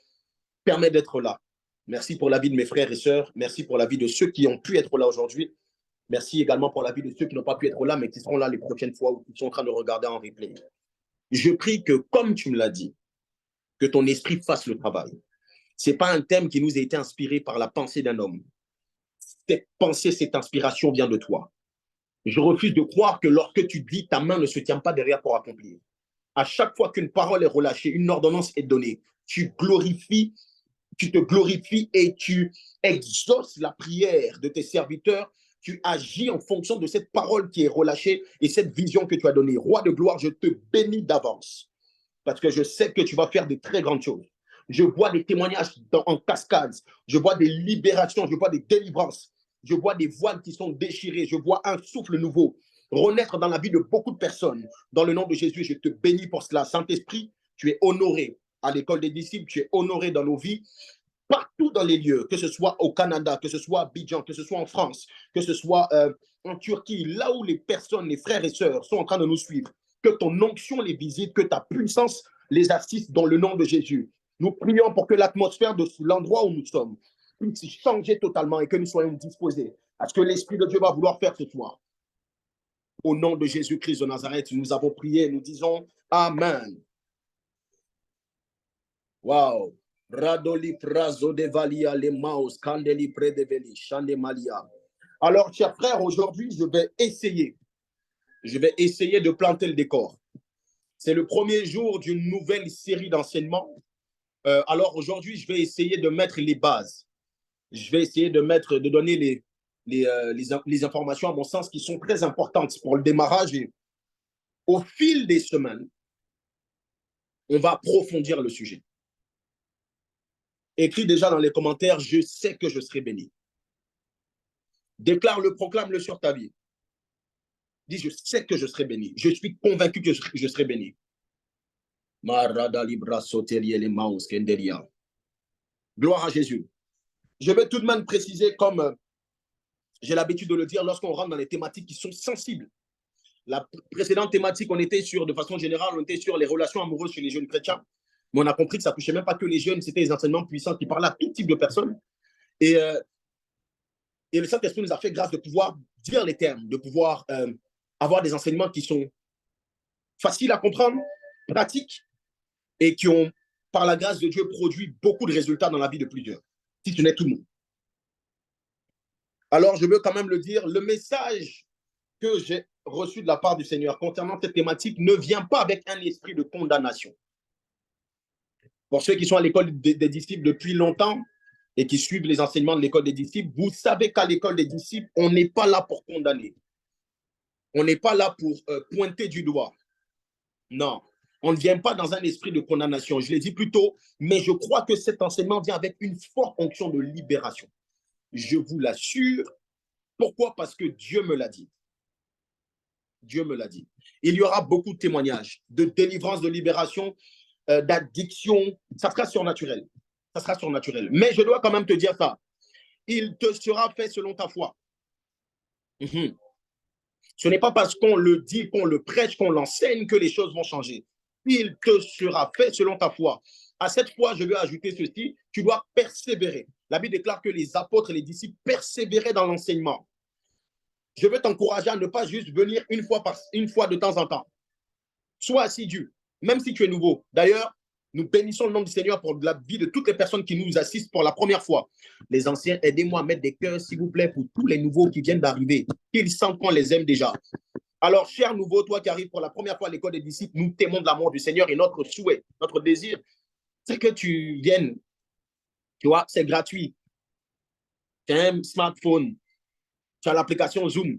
permets d'être là. Merci pour la vie de mes frères et sœurs. Merci pour la vie de ceux qui ont pu être là aujourd'hui. Merci également pour la vie de ceux qui n'ont pas pu être là, mais qui seront là les prochaines fois ou qui sont en train de regarder en replay. Je prie que, comme tu me l'as dit, que ton esprit fasse le travail. Ce n'est pas un thème qui nous a été inspiré par la pensée d'un homme. Cette pensée, cette inspiration vient de toi. Je refuse de croire que lorsque tu dis, ta main ne se tient pas derrière pour accomplir. À chaque fois qu'une parole est relâchée, une ordonnance est donnée, tu te glorifies et tu exauces la prière de tes serviteurs. Tu agis en fonction de cette parole qui est relâchée et cette vision que tu as donnée. Roi de gloire, je te bénis d'avance parce que je sais que tu vas faire de très grandes choses. Je vois des témoignages en cascade, je vois des libérations, je vois des délivrances, je vois des voiles qui sont déchirées, je vois un souffle nouveau renaître dans la vie de beaucoup de personnes. Dans le nom de Jésus, je te bénis pour cela. Saint-Esprit, Tu es honoré à l'école des disciples, tu es honoré dans nos vies, partout dans les lieux, que ce soit au Canada, que ce soit à Abidjan, que ce soit en France, que ce soit en Turquie, là où les personnes, les frères et sœurs sont en train de nous suivre, que ton onction les visite, que ta puissance les assiste dans le nom de Jésus. Nous prions pour que l'atmosphère de l'endroit où nous sommes puisse changer totalement et que nous soyons disposés à ce que l'Esprit de Dieu va vouloir faire ce soir. Au nom de Jésus-Christ de Nazareth, nous avons prié, nous disons Amen. Wow. Radoli prazo de valia les maus, candeli predeveli, chande malia. Alors, chers frères, aujourd'hui, je vais essayer de planter le décor. C'est le premier jour d'une nouvelle série d'enseignements. Alors, aujourd'hui, je vais essayer de mettre les bases. Je vais essayer de donner les informations, à mon sens, qui sont très importantes pour le démarrage. Et au fil des semaines, on va approfondir le sujet. Écris déjà dans les commentaires, je sais que je serai béni. Déclare-le, proclame-le sur ta vie. Dis, je sais que je serai béni. Je suis convaincu que je serai béni. Gloire à Jésus. Je vais tout de même préciser, comme j'ai l'habitude de le dire, lorsqu'on rentre dans les thématiques qui sont sensibles. La précédente thématique, on était sur, de façon générale, on était sur les relations amoureuses chez les jeunes chrétiens. Mais on a compris que ça ne touchait même pas que les jeunes, c'était des enseignements puissants qui parlaient à tout type de personnes. Et le Saint-Esprit nous a fait grâce de pouvoir dire les termes, de pouvoir avoir des enseignements qui sont faciles à comprendre, pratiques, et qui ont, par la grâce de Dieu, produit beaucoup de résultats dans la vie de plusieurs, si ce n'est tout le monde. Alors, je veux quand même le dire, le message que j'ai reçu de la part du Seigneur concernant cette thématique ne vient pas avec un esprit de condamnation. Pour ceux qui sont à l'école des disciples depuis longtemps et qui suivent les enseignements de l'école des disciples, vous savez qu'à l'école des disciples, on n'est pas là pour condamner. On n'est pas là pour pointer du doigt. Non, on ne vient pas dans un esprit de condamnation. Je l'ai dit plus tôt, mais je crois que cet enseignement vient avec une forte onction de libération. Je vous l'assure. Pourquoi? Parce que Dieu me l'a dit. Dieu me l'a dit. Il y aura beaucoup de témoignages de délivrance, de libération, d'addiction. Ça sera surnaturel. Ça sera surnaturel. Mais je dois quand même te dire ça. Il te sera fait selon ta foi. Ce n'est pas parce qu'on le dit, qu'on le prêche, qu'on l'enseigne que les choses vont changer. Il te sera fait selon ta foi. À cette foi, je vais ajouter ceci, tu dois persévérer. La Bible déclare que les apôtres et les disciples persévéraient dans l'enseignement. Je veux t'encourager à ne pas juste venir une fois de temps en temps. Sois assidu, même si tu es nouveau. D'ailleurs, nous bénissons le nom du Seigneur pour la vie de toutes les personnes qui nous assistent pour la première fois. Les anciens, aidez-moi à mettre des cœurs, s'il vous plaît, pour tous les nouveaux qui viennent d'arriver. Qu'ils sentent qu'on les aime déjà. Alors, cher nouveau, toi qui arrives pour la première fois à l'école des disciples, nous t'aimons de l'amour du Seigneur et notre souhait, notre désir, c'est que tu viennes. Tu vois, c'est gratuit. Tu as un smartphone, tu as l'application Zoom,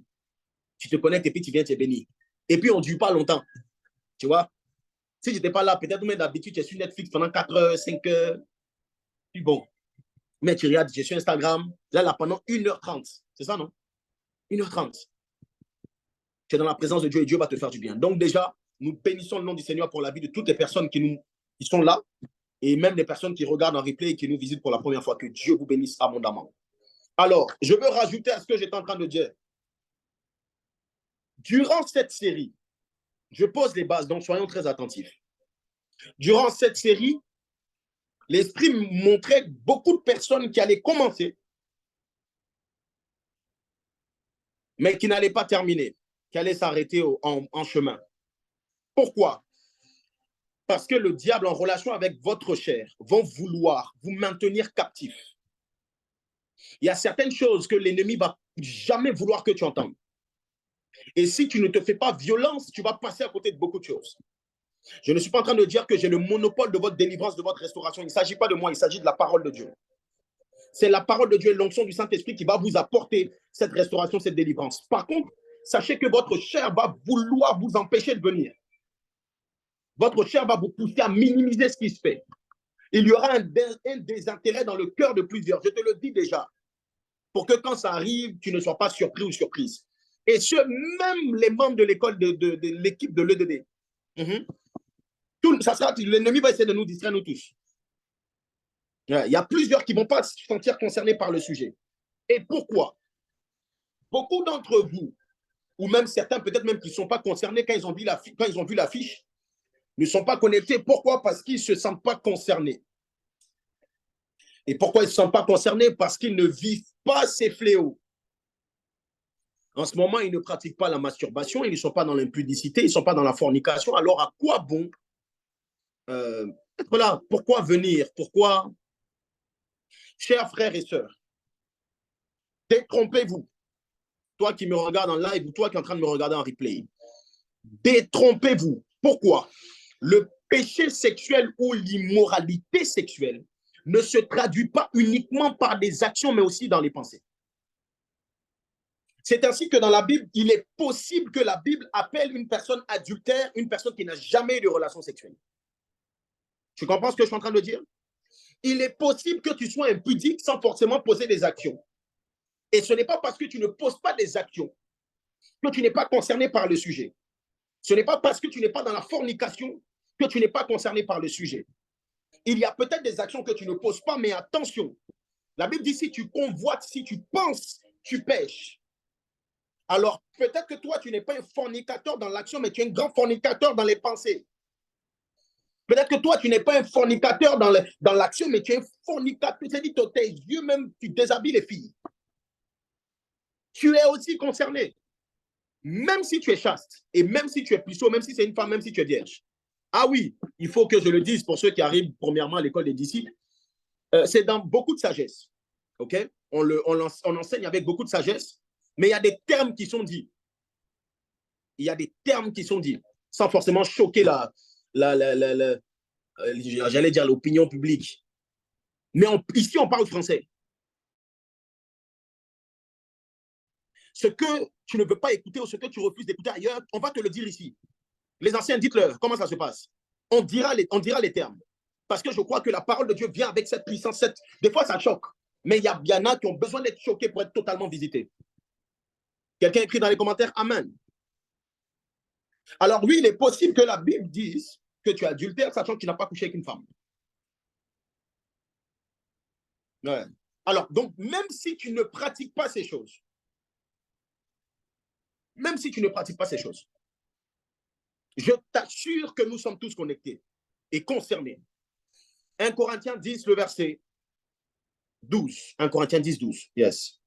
tu te connectes et puis tu viens, tu es béni. Et puis, on ne dure pas longtemps. Tu vois, si je n'étais pas là, peut-être même d'habitude, tu es sur Netflix pendant 4 heures, 5 heures. Puis bon, mais tu regardes, je suis sur Instagram, là, pendant 1h30. C'est ça, non? 1h30. Tu es dans la présence de Dieu et Dieu va te faire du bien. Donc déjà, nous bénissons le nom du Seigneur pour la vie de toutes les personnes qui sont là et même les personnes qui regardent en replay et qui nous visitent pour la première fois. Que Dieu vous bénisse abondamment. Alors, je veux rajouter à ce que j'étais en train de dire. Durant cette série, je pose les bases, donc soyons très attentifs. Durant cette série, l'Esprit montrait beaucoup de personnes qui allaient commencer, mais qui n'allaient pas terminer, qui allaient s'arrêter en chemin. Pourquoi? Parce que le diable, en relation avec votre chair, va vouloir vous maintenir captif. Il y a certaines choses que l'ennemi ne va jamais vouloir que tu entendes. Et si tu ne te fais pas violence, tu vas passer à côté de beaucoup de choses. Je ne suis pas en train de dire que j'ai le monopole de votre délivrance, de votre restauration. Il ne s'agit pas de moi, il s'agit de la parole de Dieu. C'est la parole de Dieu et l'onction du Saint-Esprit qui va vous apporter cette restauration, cette délivrance. Par contre, sachez que votre chair va vouloir vous empêcher de venir. Votre chair va vous pousser à minimiser ce qui se fait. Il y aura un désintérêt dans le cœur de plusieurs. Je te le dis déjà. Pour que quand ça arrive, tu ne sois pas surpris ou surprise. Et même les membres de l'école de l'équipe de l'EDD. L'ennemi va essayer de nous distraire, nous tous. Il y a plusieurs qui ne vont pas se sentir concernés par le sujet. Et pourquoi? Beaucoup d'entre vous, ou même certains peut-être même qui ne sont pas concernés quand ils ont vu l'affiche, ne sont pas connectés. Pourquoi? Parce qu'ils ne se sentent pas concernés. Et pourquoi ils ne se sentent pas concernés? Parce qu'ils ne vivent pas ces fléaux. En ce moment, ils ne pratiquent pas la masturbation, ils ne sont pas dans l'impudicité, ils ne sont pas dans la fornication. Alors, à quoi bon être là? Pourquoi venir? Pourquoi? Chers frères et sœurs, détrompez-vous. Toi qui me regardes en live ou toi qui es en train de me regarder en replay. Détrompez-vous. Pourquoi? Le péché sexuel ou l'immoralité sexuelle ne se traduit pas uniquement par des actions, mais aussi dans les pensées. C'est ainsi que dans la Bible, il est possible que la Bible appelle une personne adultère, une personne qui n'a jamais eu de relation sexuelle. Tu comprends ce que je suis en train de dire? Il est possible que tu sois impudique sans forcément poser des actions. Et ce n'est pas parce que tu ne poses pas des actions que tu n'es pas concerné par le sujet. Ce n'est pas parce que tu n'es pas dans la fornication que tu n'es pas concerné par le sujet. Il y a peut-être des actions que tu ne poses pas, mais attention. La Bible dit, si tu convoites, si tu penses, tu pêches. Alors, peut-être que toi, tu n'es pas un fornicateur dans l'action, mais tu es un grand fornicateur dans les pensées. Peut-être que toi, tu n'es pas un fornicateur dans l'action, mais tu es un fornicateur. C'est-à-dire que tes yeux, même, tu déshabilles les filles. Tu es aussi concerné. Même si tu es chaste, et même si tu es puceau, même si c'est une femme, même si tu es vierge. Ah oui, il faut que je le dise pour ceux qui arrivent premièrement à l'école des disciples. C'est dans beaucoup de sagesse. Okay? On enseigne avec beaucoup de sagesse, mais il y a des termes qui sont dits. Il y a des termes qui sont dits, sans forcément choquer j'allais dire l'opinion publique. Mais ici, on parle français. Ce que tu ne veux pas écouter ou ce que tu refuses d'écouter ailleurs, on va te le dire ici. Les anciens, dites-leur comment ça se passe. On dira les termes. Parce que je crois que la parole de Dieu vient avec cette puissance. Des fois, ça choque. Mais il y en a qui ont besoin d'être choqués pour être totalement visités. Quelqu'un écrit dans les commentaires, Amen. Alors oui, il est possible que la Bible dise que tu es adultère, sachant que tu n'as pas couché avec une femme. Ouais. Alors, donc, même si tu ne pratiques pas ces choses, je t'assure que nous sommes tous connectés et concernés. 1 Corinthiens 10, le verset 12. 1 Corinthiens 10, 12. Yes.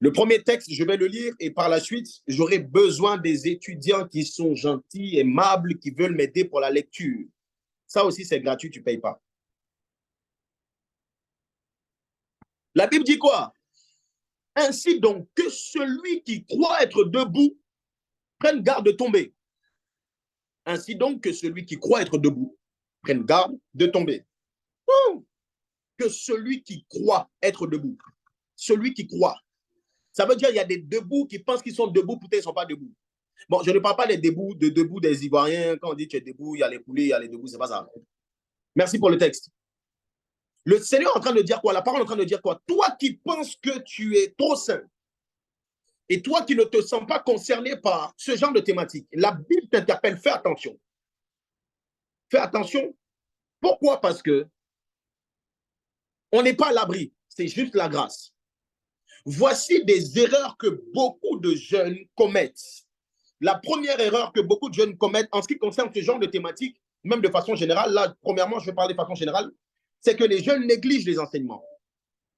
Le premier texte, je vais le lire et par la suite, j'aurai besoin des étudiants qui sont gentils, aimables, qui veulent m'aider pour la lecture. Ça aussi, c'est gratuit, tu ne payes pas. La Bible dit quoi? Ainsi donc, que celui qui croit être debout prenne garde de tomber. Ainsi donc, que celui qui croit être debout prenne garde de tomber. Que celui qui croit être debout. Celui qui croit. Ça veut dire qu'il y a des debout qui pensent qu'ils sont debout, peut-être ils ne sont pas debout. Bon, je ne parle pas des debout des Ivoiriens. Quand on dit que tu es debout, il y a les poulets, il y a les debout, c'est pas ça. Merci pour le texte. Le Seigneur est en train de dire quoi? La parole est en train de dire quoi? Toi qui penses que tu es trop saint, et toi qui ne te sens pas concerné par ce genre de thématique, la Bible t'interpelle, fais attention. Fais attention. Pourquoi? Parce que on n'est pas à l'abri, c'est juste la grâce. Voici des erreurs que beaucoup de jeunes commettent. La première erreur que beaucoup de jeunes commettent en ce qui concerne ce genre de thématique, même de façon générale, là, premièrement, je vais parler de façon générale, c'est que les jeunes négligent les enseignements.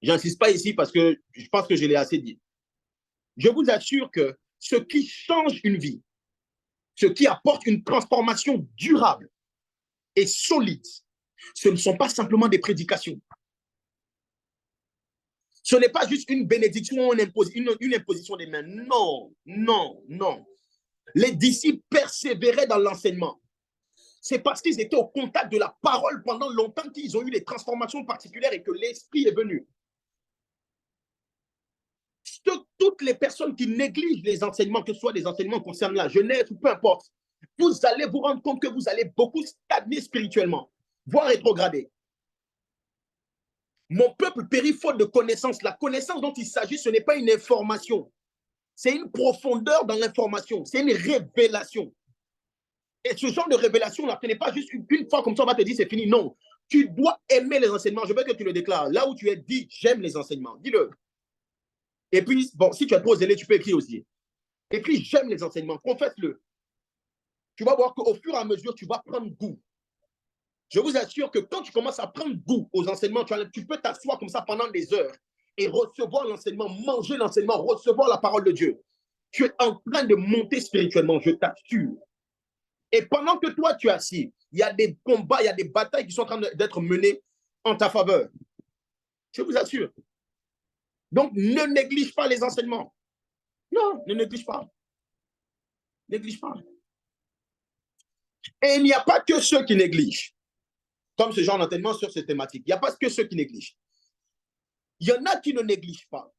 Je n'insiste pas ici parce que je pense que je l'ai assez dit. Je vous assure que ce qui change une vie, ce qui apporte une transformation durable et solide, ce ne sont pas simplement des prédications. Ce n'est pas juste une bénédiction ou une imposition des mains. Non, non, non. Les disciples persévéraient dans l'enseignement. C'est parce qu'ils étaient au contact de la parole pendant longtemps qu'ils ont eu des transformations particulières et que l'Esprit est venu. Toutes les personnes qui négligent les enseignements, que ce soit des enseignements concernant la jeunesse ou peu importe, vous allez vous rendre compte que vous allez beaucoup stagner spirituellement, voire rétrograder. Mon peuple périt faute de connaissance. La connaissance dont il s'agit, ce n'est pas une information. C'est une profondeur dans l'information. C'est une révélation. Et ce genre de révélation-là, ce n'est pas juste une fois comme ça, on va te dire c'est fini. Non, tu dois aimer les enseignements. Je veux que tu le déclares. Là où tu es, dis j'aime les enseignements. Dis-le. Et puis, bon, si tu es trop zélé, tu peux écrire aussi. Écris j'aime les enseignements. Confesse-le. Tu vas voir qu'au fur et à mesure, tu vas prendre goût. Je vous assure que quand tu commences à prendre goût aux enseignements, tu peux t'asseoir comme ça pendant des heures et recevoir l'enseignement, manger l'enseignement, recevoir la parole de Dieu. Tu es en train de monter spirituellement, je t'assure. Et pendant que toi, tu es assis, il y a des combats, il y a des batailles qui sont en train d'être menées en ta faveur. Je vous assure. Donc, ne néglige pas les enseignements. Non, ne néglige pas. Néglige pas. Et il n'y a pas que ceux qui négligent, comme ce genre d'enseignement sur cette thématique. Il n'y a pas que ceux qui négligent. Il y en a qui ne négligent pas,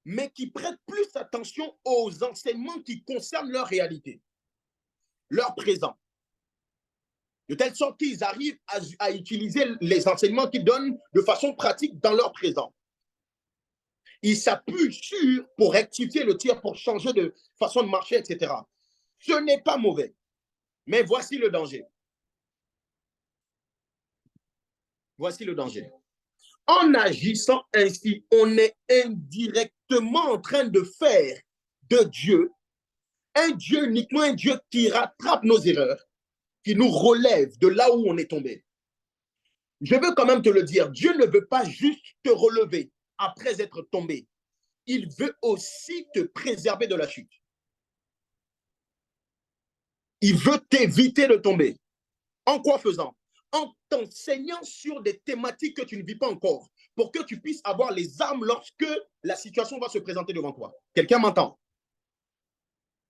mais qui prêtent plus attention aux enseignements qui concernent leur réalité, leur présent. De telle sorte qu'ils arrivent à utiliser les enseignements qu'ils donnent de façon pratique dans leur présent. Ils s'appuient sur pour rectifier le tir, pour changer de façon de marcher, etc. Ce n'est pas mauvais, mais voici le danger. Voici le danger. En agissant ainsi, on est indirectement en train de faire de Dieu un Dieu, uniquement un Dieu qui rattrape nos erreurs, qui nous relève de là où on est tombé. Je veux quand même te le dire, Dieu ne veut pas juste te relever après être tombé. Il veut aussi te préserver de la chute. Il veut t'éviter de tomber. En quoi faisant? En t'enseignant sur des thématiques que tu ne vis pas encore, pour que tu puisses avoir les armes lorsque la situation va se présenter devant toi. Quelqu'un m'entend?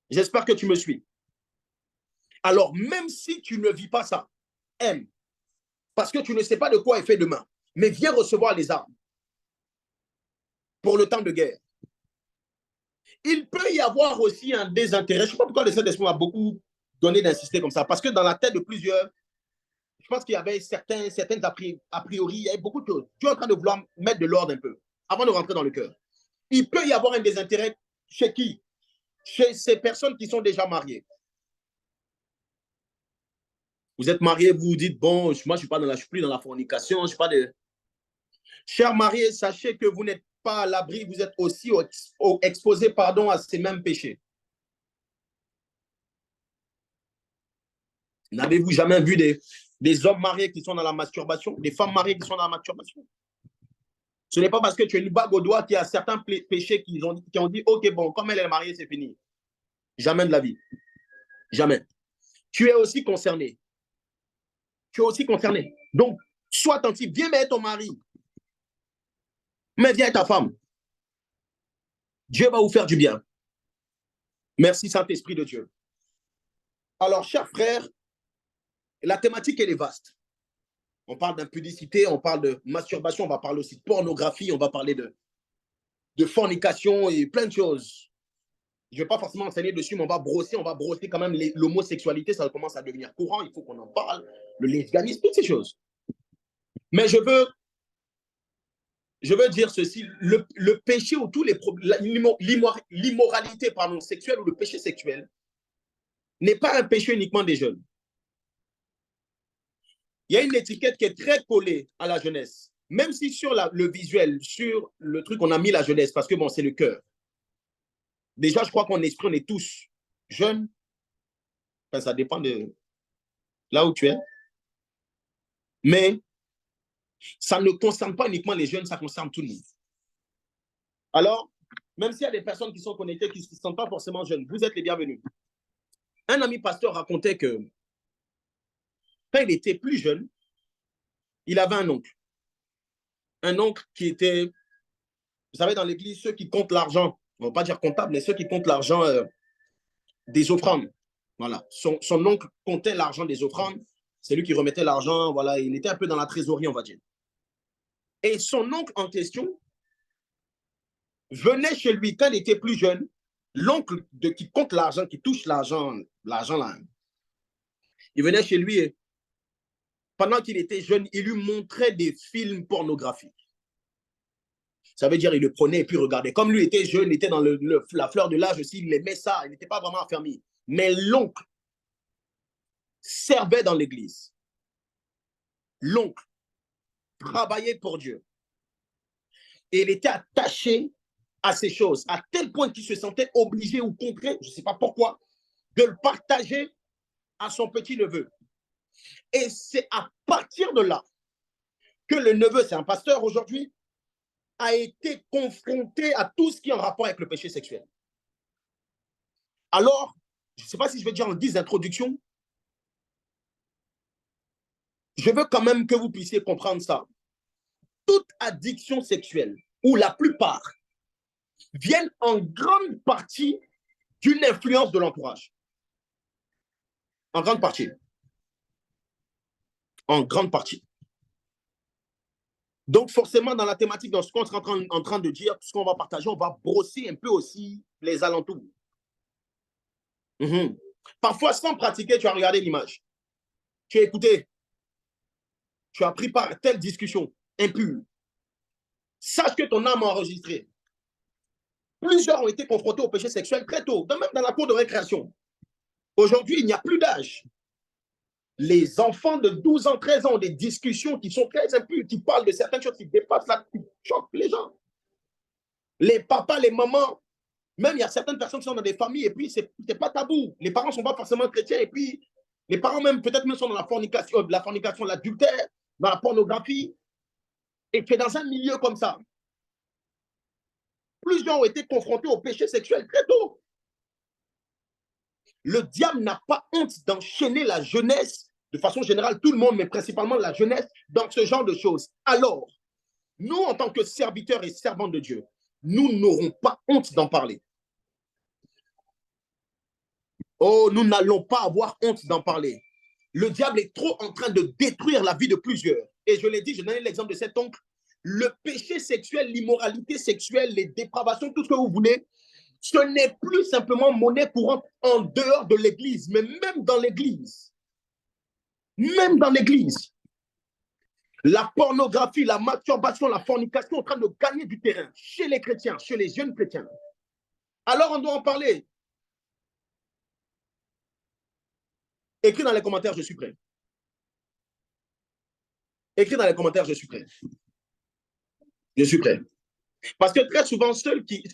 J'espère que tu me suis. Alors, même si tu ne vis pas ça, aime, parce que tu ne sais pas de quoi est fait demain, mais viens recevoir les armes pour le temps de guerre. Il peut y avoir aussi un désintérêt. Je ne sais pas pourquoi le Saint-Esprit m'a beaucoup donné d'insister comme ça, parce que dans la tête de plusieurs, je pense qu'il y avait certaines a priori, il y avait beaucoup de choses. Tu es en train de vouloir mettre de l'ordre un peu, avant de rentrer dans le cœur. Il peut y avoir un désintérêt chez qui? Chez ces personnes qui sont déjà mariées. Vous êtes marié, vous vous dites, bon, moi, je ne suis plus dans la fornication, je ne suis pas de... Chers mariés, sachez que vous n'êtes pas à l'abri, vous êtes aussi exposés à ces mêmes péchés. N'avez-vous jamais vu des hommes mariés qui sont dans la masturbation, des femmes mariées qui sont dans la masturbation? Ce n'est pas parce que tu as une bague au doigt qu'il y a certains péchés qui ont dit, ok, bon, comme elle est mariée, c'est fini. Jamais de la vie. Jamais. Tu es aussi concerné. Tu es aussi concerné. Donc, sois attentif. Viens mettre ton mari. Mais viens ta femme. Dieu va vous faire du bien. Merci, Saint-Esprit de Dieu. Alors, chers frères, la thématique, elle est vaste. On parle d'impudicité, on parle de masturbation, on va parler aussi de pornographie, on va parler de fornication et plein de choses. Je ne vais pas forcément enseigner dessus, mais on va brosser quand même l'homosexualité, ça commence à devenir courant, il faut qu'on en parle, le lesbianisme, toutes ces choses. Mais je veux dire ceci, le péché ou tous les problèmes, l'immoralité sexuelle ou le péché sexuel n'est pas un péché uniquement des jeunes. Il y a une étiquette qui est très collée à la jeunesse, même si sur le visuel, sur le truc, on a mis la jeunesse, parce que bon, c'est le cœur. Déjà, je crois qu'en esprit, on est tous jeunes. Enfin, ça dépend de là où tu es. Mais ça ne concerne pas uniquement les jeunes, ça concerne tout le monde. Alors, même s'il y a des personnes qui sont connectées, qui ne sont pas forcément jeunes, vous êtes les bienvenus. Un ami pasteur racontait que quand il était plus jeune, il avait un oncle. Un oncle qui était, vous savez, dans l'église, ceux qui comptent l'argent, on ne va pas dire comptable, mais ceux qui comptent l'argent des offrandes. Voilà. Son oncle comptait l'argent des offrandes. C'est lui qui remettait l'argent. Voilà. Il était un peu dans la trésorerie, on va dire. Et son oncle en question venait chez lui quand il était plus jeune. L'oncle qui compte l'argent, qui touche l'argent là. Il venait chez lui et pendant qu'il était jeune, il lui montrait des films pornographiques. Ça veut dire il le prenait et puis regardait. Comme lui était jeune, il était dans la fleur de l'âge aussi, il aimait ça, il n'était pas vraiment affermi. Mais l'oncle servait dans l'église. L'oncle travaillait pour Dieu. Et il était attaché à ces choses, à tel point qu'il se sentait obligé ou contraint, je ne sais pas pourquoi, de le partager à son petit-neveu. Et c'est à partir de là que le neveu, c'est un pasteur aujourd'hui, a été confronté à tout ce qui est en rapport avec le péché sexuel. Alors, je ne sais pas si je vais dire en guise d'introduction, je veux quand même que vous puissiez comprendre ça. Toute addiction sexuelle, ou la plupart, viennent en grande partie d'une influence de l'entourage. En grande partie. En grande partie. Donc, forcément, dans la thématique, dans ce qu'on est en train de dire, tout ce qu'on va partager, on va brosser un peu aussi les alentours. Parfois, sans pratiquer, tu as regardé l'image. Tu as écouté. Tu as pris part à telle discussion impure. Sache que ton âme a enregistré. Plusieurs ont été confrontés au péché sexuel très tôt, même dans la cour de récréation. Aujourd'hui, il n'y a plus d'âge. Les enfants de 12 ans, 13 ans ont des discussions qui sont très impures, qui parlent de certaines choses qui dépassent la qui choquent les gens. Les papas, les mamans, même il y a certaines personnes qui sont dans des familles et puis c'est pas tabou. Les parents ne sont pas forcément chrétiens et puis les parents même peut-être même sont dans la fornication, l'adultère, dans la pornographie. Et tu es dans un milieu comme ça. Plusieurs ont été confrontés au péché sexuel très tôt. Le diable n'a pas honte d'enchaîner la jeunesse, de façon générale, tout le monde, mais principalement la jeunesse, dans ce genre de choses. Alors, nous, en tant que serviteurs et servantes de Dieu, nous n'aurons pas honte d'en parler. Oh, nous n'allons pas avoir honte d'en parler. Le diable est trop en train de détruire la vie de plusieurs. Et je l'ai dit, je donnais l'exemple de cet oncle. Le péché sexuel, l'immoralité sexuelle, les dépravations, tout ce que vous voulez, ce n'est plus simplement monnaie courante en dehors de l'église, mais même dans l'église. Même dans l'église. La pornographie, la masturbation, la fornication sont en train de gagner du terrain chez les chrétiens, chez les jeunes chrétiens. Alors on doit en parler. Écris dans les commentaires, je suis prêt. Écris dans les commentaires, je suis prêt. Je suis prêt. Parce que très souvent, ceux qui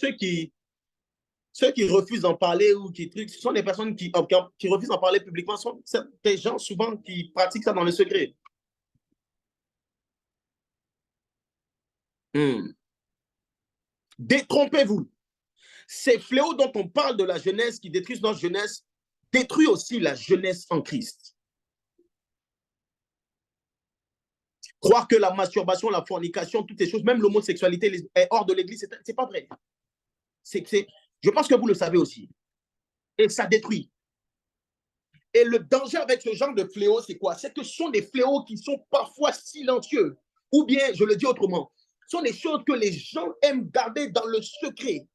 refusent d'en parler ou qui truc, ce sont des personnes qui refusent d'en parler publiquement, sont des gens souvent qui pratiquent ça dans le secret. Détrompez-vous. Ces fléaux dont on parle de la jeunesse, qui détruisent notre jeunesse, détruit aussi la jeunesse en Christ. Croire que la masturbation, la fornication, toutes ces choses, même l'homosexualité est hors de l'église, c'est pas vrai. Je pense que vous le savez aussi. Et ça détruit. Et le danger avec ce genre de fléaux, c'est quoi? C'est que ce sont des fléaux qui sont parfois silencieux. Ou bien, je le dis autrement, ce sont des choses que les gens aiment garder dans le secret.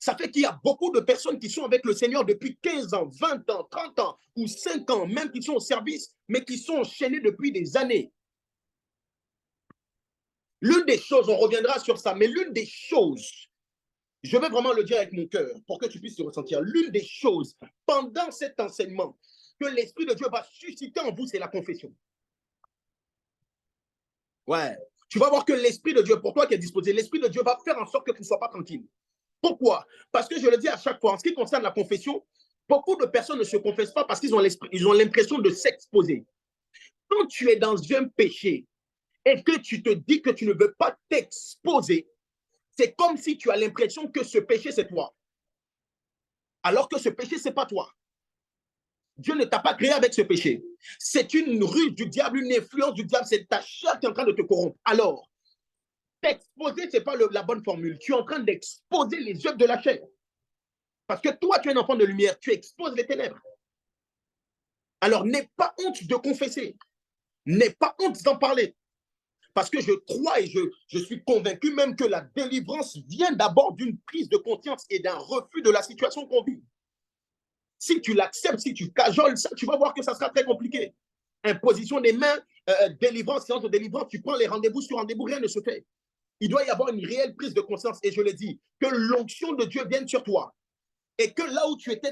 Ça fait qu'il y a beaucoup de personnes qui sont avec le Seigneur depuis 15 ans, 20 ans, 30 ans ou 5 ans, même qui sont au service, mais qui sont enchaînés depuis des années. L'une des choses, on reviendra sur ça, mais l'une des choses, je veux vraiment le dire avec mon cœur pour que tu puisses te ressentir, l'une des choses pendant cet enseignement que l'Esprit de Dieu va susciter en vous, c'est la confession. Ouais. Tu vas voir que l'Esprit de Dieu, pour toi qui est disposé, l'Esprit de Dieu va faire en sorte que tu ne sois pas tranquille. Pourquoi? Parce que je le dis à chaque fois, en ce qui concerne la confession, beaucoup de personnes ne se confessent pas parce qu'ils ont l'impression de s'exposer. Quand tu es dans un péché et que tu te dis que tu ne veux pas t'exposer, c'est comme si tu as l'impression que ce péché, c'est toi. Alors que ce péché, ce n'est pas toi. Dieu ne t'a pas créé avec ce péché. C'est une ruse du diable, une influence du diable, c'est ta chair qui est en train de te corrompre. Alors, t'exposer, ce n'est pas la bonne formule. Tu es en train d'exposer les œuvres de la chair. Parce que toi, tu es un enfant de lumière, tu exposes les ténèbres. Alors, n'aie pas honte de confesser. N'aie pas honte d'en parler. Parce que je crois et je suis convaincu même que la délivrance vient d'abord d'une prise de conscience et d'un refus de la situation qu'on vit. Si tu l'acceptes, si tu cajoles ça, tu vas voir que ça sera très compliqué. Imposition des mains, délivrance, séance de délivrance, tu prends les rendez-vous sur rendez-vous, rien ne se fait. Il doit y avoir une réelle prise de conscience, et je le dis, que l'onction de Dieu vienne sur toi. et que là où tu étais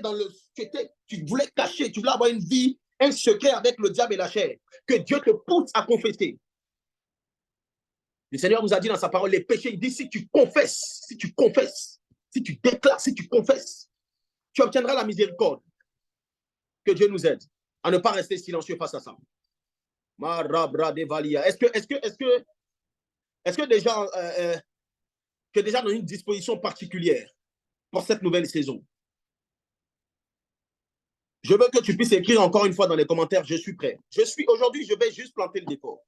tu voulais cacher, tu voulais avoir une vie, un secret avec le diable et la chair, que Dieu te pousse à confesser. Le Seigneur vous a dit dans sa parole, les péchés, il dit, si tu confesses, si tu déclares, si tu confesses, tu obtiendras la miséricorde. Que Dieu nous aide à ne pas rester silencieux face à ça. Est-ce que déjà, tu es déjà dans une disposition particulière pour cette nouvelle saison? Je veux que tu puisses écrire encore une fois dans les commentaires, je suis prêt. Aujourd'hui, je vais juste planter le décor.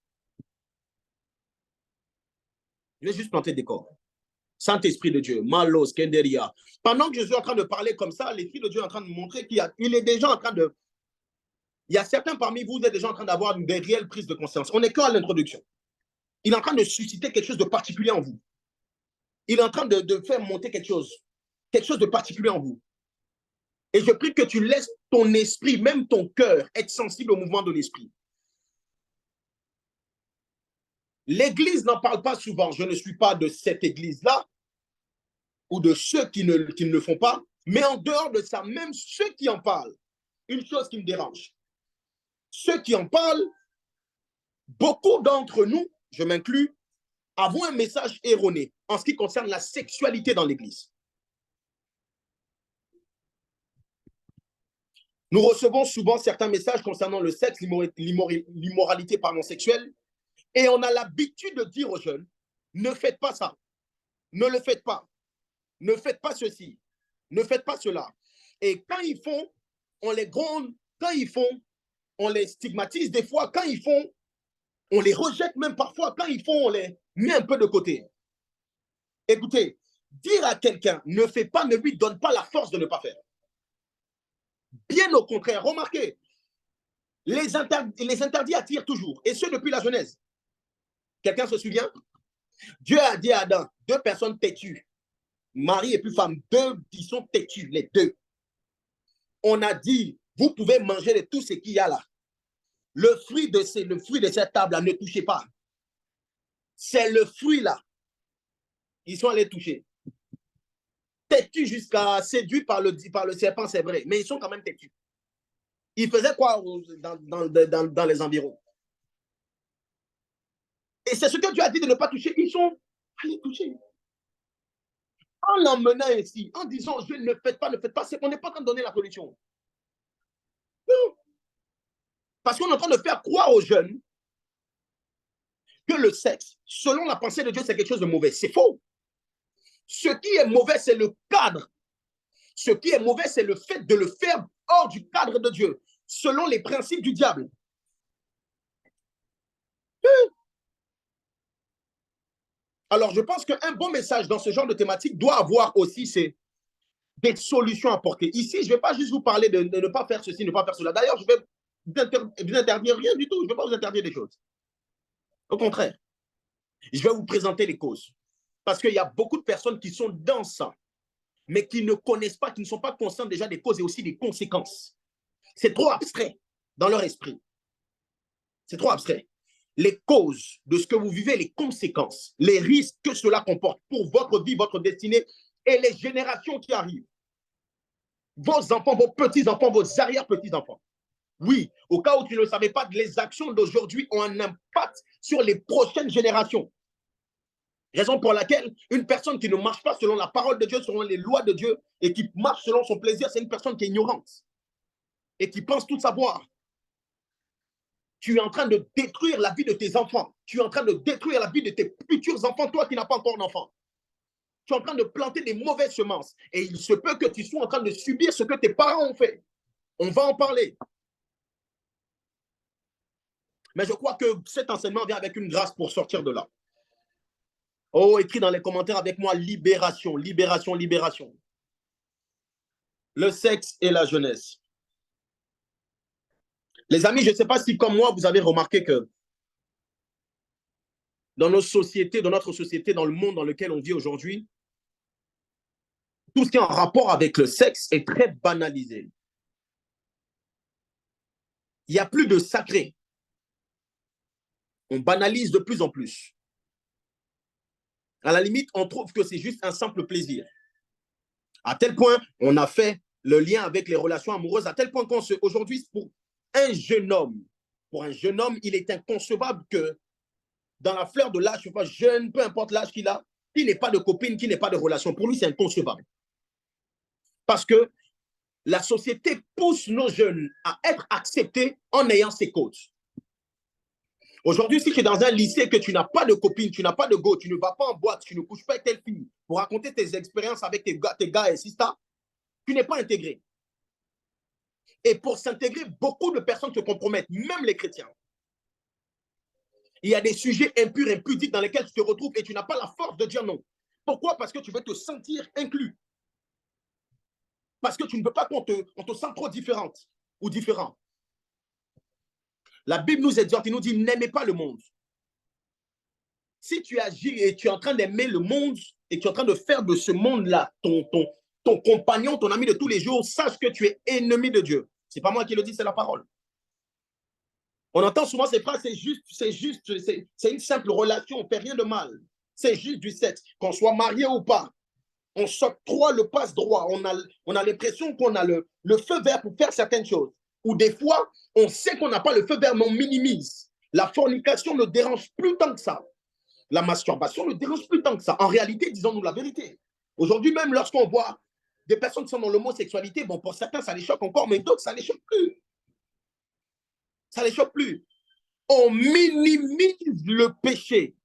Je vais juste planter le décor. Saint-Esprit de Dieu, Malos, Kenderia. Pendant que je suis en train de parler comme ça, l'Esprit de Dieu est en train de me montrer qu'il est déjà en train de... Il y a certains parmi vous, vous êtes déjà en train d'avoir une réelle prise de conscience. On n'est qu'à l'introduction. Il est en train de susciter quelque chose de particulier en vous. Il est en train de faire monter quelque chose de particulier en vous. Et je prie que tu laisses ton esprit, même ton cœur, être sensible au mouvement de l'esprit. L'Église n'en parle pas souvent. Je ne suis pas de cette Église-là ou de ceux qui ne le font pas. Mais en dehors de ça, même ceux qui en parlent, une chose qui me dérange. Ceux qui en parlent, beaucoup d'entre nous, je m'inclus, avons un message erroné en ce qui concerne la sexualité dans l'Église. Nous recevons souvent certains messages concernant le sexe, l'immoralité sexuelle, et on a l'habitude de dire aux jeunes, ne faites pas ça, ne le faites pas, ne faites pas ceci, ne faites pas cela. Et quand ils font, on les gronde, quand ils font, on les stigmatise des fois, quand ils font, on les rejette même parfois, quand ils font, on les met un peu de côté. Écoutez, dire à quelqu'un, ne fais pas, ne lui donne pas la force de ne pas faire. Bien au contraire, remarquez, les interdits attirent toujours, et ce depuis la Genèse. Quelqu'un se souvient? Dieu a dit à Adam, 2 personnes têtues, mari et puis femme, 2 qui sont têtus, les 2. On a dit, vous pouvez manger de tout ce qu'il y a là. Le fruit de cette table-là, ne touchez pas. C'est le fruit là. Ils sont allés toucher. Têtus jusqu'à séduits par le serpent, c'est vrai, mais ils sont quand même têtus. Ils faisaient quoi dans les environs? Et c'est ce que Dieu a dit de ne pas toucher. Ils sont allés toucher. En l'emmenant ici, en disant, je ne faites pas, on n'est pas en train de donner la solution. Non. Parce qu'on est en train de faire croire aux jeunes que le sexe, selon la pensée de Dieu, c'est quelque chose de mauvais. C'est faux. Ce qui est mauvais, c'est le cadre. Ce qui est mauvais, c'est le fait de le faire hors du cadre de Dieu, selon les principes du diable. Alors, je pense qu'un bon message dans ce genre de thématique doit avoir aussi des solutions à apporter. Ici, je ne vais pas juste vous parler de ne pas faire ceci, ne pas faire cela. D'ailleurs, je vais vous interdire rien du tout. Je ne vais pas vous interdire des choses. Au contraire, je vais vous présenter les causes. Parce qu'il y a beaucoup de personnes qui sont dans ça, mais qui ne connaissent pas, qui ne sont pas conscients déjà des causes et aussi des conséquences. C'est trop abstrait dans leur esprit. C'est trop abstrait. Les causes de ce que vous vivez, les conséquences, les risques que cela comporte pour votre vie, votre destinée et les générations qui arrivent. Vos enfants, vos petits-enfants, vos arrière-petits-enfants. Oui, au cas où tu ne le savais pas, les actions d'aujourd'hui ont un impact sur les prochaines générations. Raison pour laquelle une personne qui ne marche pas selon la parole de Dieu, selon les lois de Dieu, et qui marche selon son plaisir, c'est une personne qui est ignorante et qui pense tout savoir. Tu es en train de détruire la vie de tes enfants. Tu es en train de détruire la vie de tes futurs enfants, toi qui n'as pas encore d'enfant. Tu es en train de planter des mauvaises semences. Et il se peut que tu sois en train de subir ce que tes parents ont fait. On va en parler. Mais je crois que cet enseignement vient avec une grâce pour sortir de là. Oh, écris dans les commentaires avec moi, libération, libération, libération. Le sexe et la jeunesse. Les amis, je ne sais pas si comme moi, vous avez remarqué que dans nos sociétés, dans notre société, dans le monde dans lequel on vit aujourd'hui, tout ce qui est en rapport avec le sexe est très banalisé. Il n'y a plus de sacré. On banalise de plus en plus. À la limite, on trouve que c'est juste un simple plaisir. À tel point, on a fait le lien avec les relations amoureuses, à tel point qu'aujourd'hui, pour un jeune homme, il est inconcevable que dans la fleur de l'âge, je sais pas, jeune, peu importe l'âge qu'il a, qu'il n'ait pas de copine, qu'il n'ait pas de relation. Pour lui, c'est inconcevable. Parce que la société pousse nos jeunes à être acceptés en ayant ses coachs. Aujourd'hui, si tu es dans un lycée que tu n'as pas de copine, tu n'as pas de go, tu ne vas pas en boîte, tu ne couches pas avec telle fille pour raconter tes expériences avec tes gars et sisters, tu n'es pas intégré. Et pour s'intégrer, beaucoup de personnes se compromettent, même les chrétiens. Il y a des sujets impurs, impudiques dans lesquels tu te retrouves et tu n'as pas la force de dire non. Pourquoi? Parce que tu veux te sentir inclus. Parce que tu ne veux pas qu'on te sente trop différente ou différent. La Bible nous exhorte, il nous dit, n'aimez pas le monde. Si tu agis et tu es en train d'aimer le monde et tu es en train de faire de ce monde-là ton compagnon, ton ami de tous les jours, sache que tu es ennemi de Dieu. Ce n'est pas moi qui le dis, c'est la parole. On entend souvent ces phrases, c'est une simple relation, on ne fait rien de mal. C'est juste du sexe. Qu'on soit marié ou pas, on s'octroie le passe-droit. On a l'impression qu'on a le feu vert pour faire certaines choses. Ou des fois, on sait qu'on n'a pas le feu vert, mais on minimise. La fornication ne dérange plus tant que ça. La masturbation ne dérange plus tant que ça. En réalité, disons-nous la vérité. Aujourd'hui, même lorsqu'on voit des personnes qui sont dans l'homosexualité, bon, pour certains, ça les choque encore, mais d'autres, ça ne les choque plus. Ça ne les choque plus. On minimise le péché.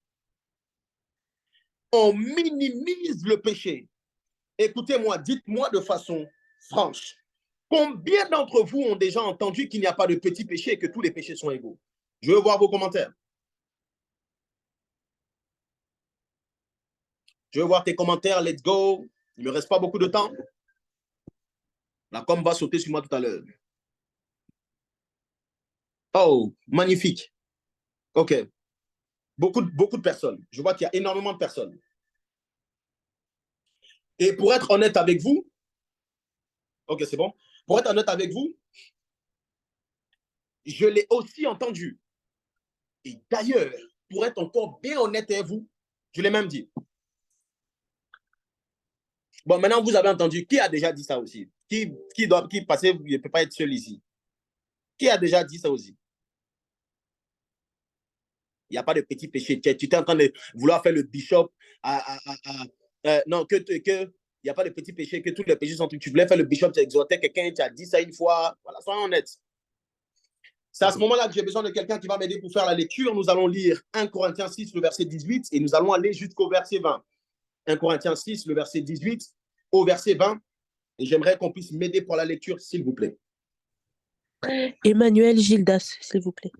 On minimise le péché. Écoutez-moi, dites-moi de façon franche. Combien d'entre vous ont déjà entendu qu'il n'y a pas de petits péchés et que tous les péchés sont égaux? Je veux voir vos commentaires. Je veux voir tes commentaires. Let's go. Il ne me reste pas beaucoup de temps. La com va sauter sur moi tout à l'heure. Oh, magnifique. OK. Beaucoup de personnes. Je vois qu'il y a énormément de personnes. Et pour être honnête avec vous, OK, c'est bon. Pour être honnête avec vous, je l'ai aussi entendu. Et d'ailleurs, pour être encore bien honnête avec vous, je l'ai même dit. Bon, maintenant, vous avez entendu. Qui a déjà dit ça aussi? Qui passait, il ne peut pas être seul ici. Qui a déjà dit ça aussi? Il n'y a pas de petit péché. Tu es en train de vouloir faire le bishop. Non, il n'y a pas de petit péché, que tous les péchés sont... Tu voulais faire le bishop, tu exhortais quelqu'un, tu as dit ça une fois. Voilà, soyons honnêtes. C'est à ce moment-là que j'ai besoin de quelqu'un qui va m'aider pour faire la lecture. Nous allons lire 1 Corinthiens 6, le verset 18, et nous allons aller jusqu'au verset 20. 1 Corinthiens 6, le verset 18, au verset 20. Et j'aimerais qu'on puisse m'aider pour la lecture, s'il vous plaît. Emmanuel Gildas, s'il vous plaît.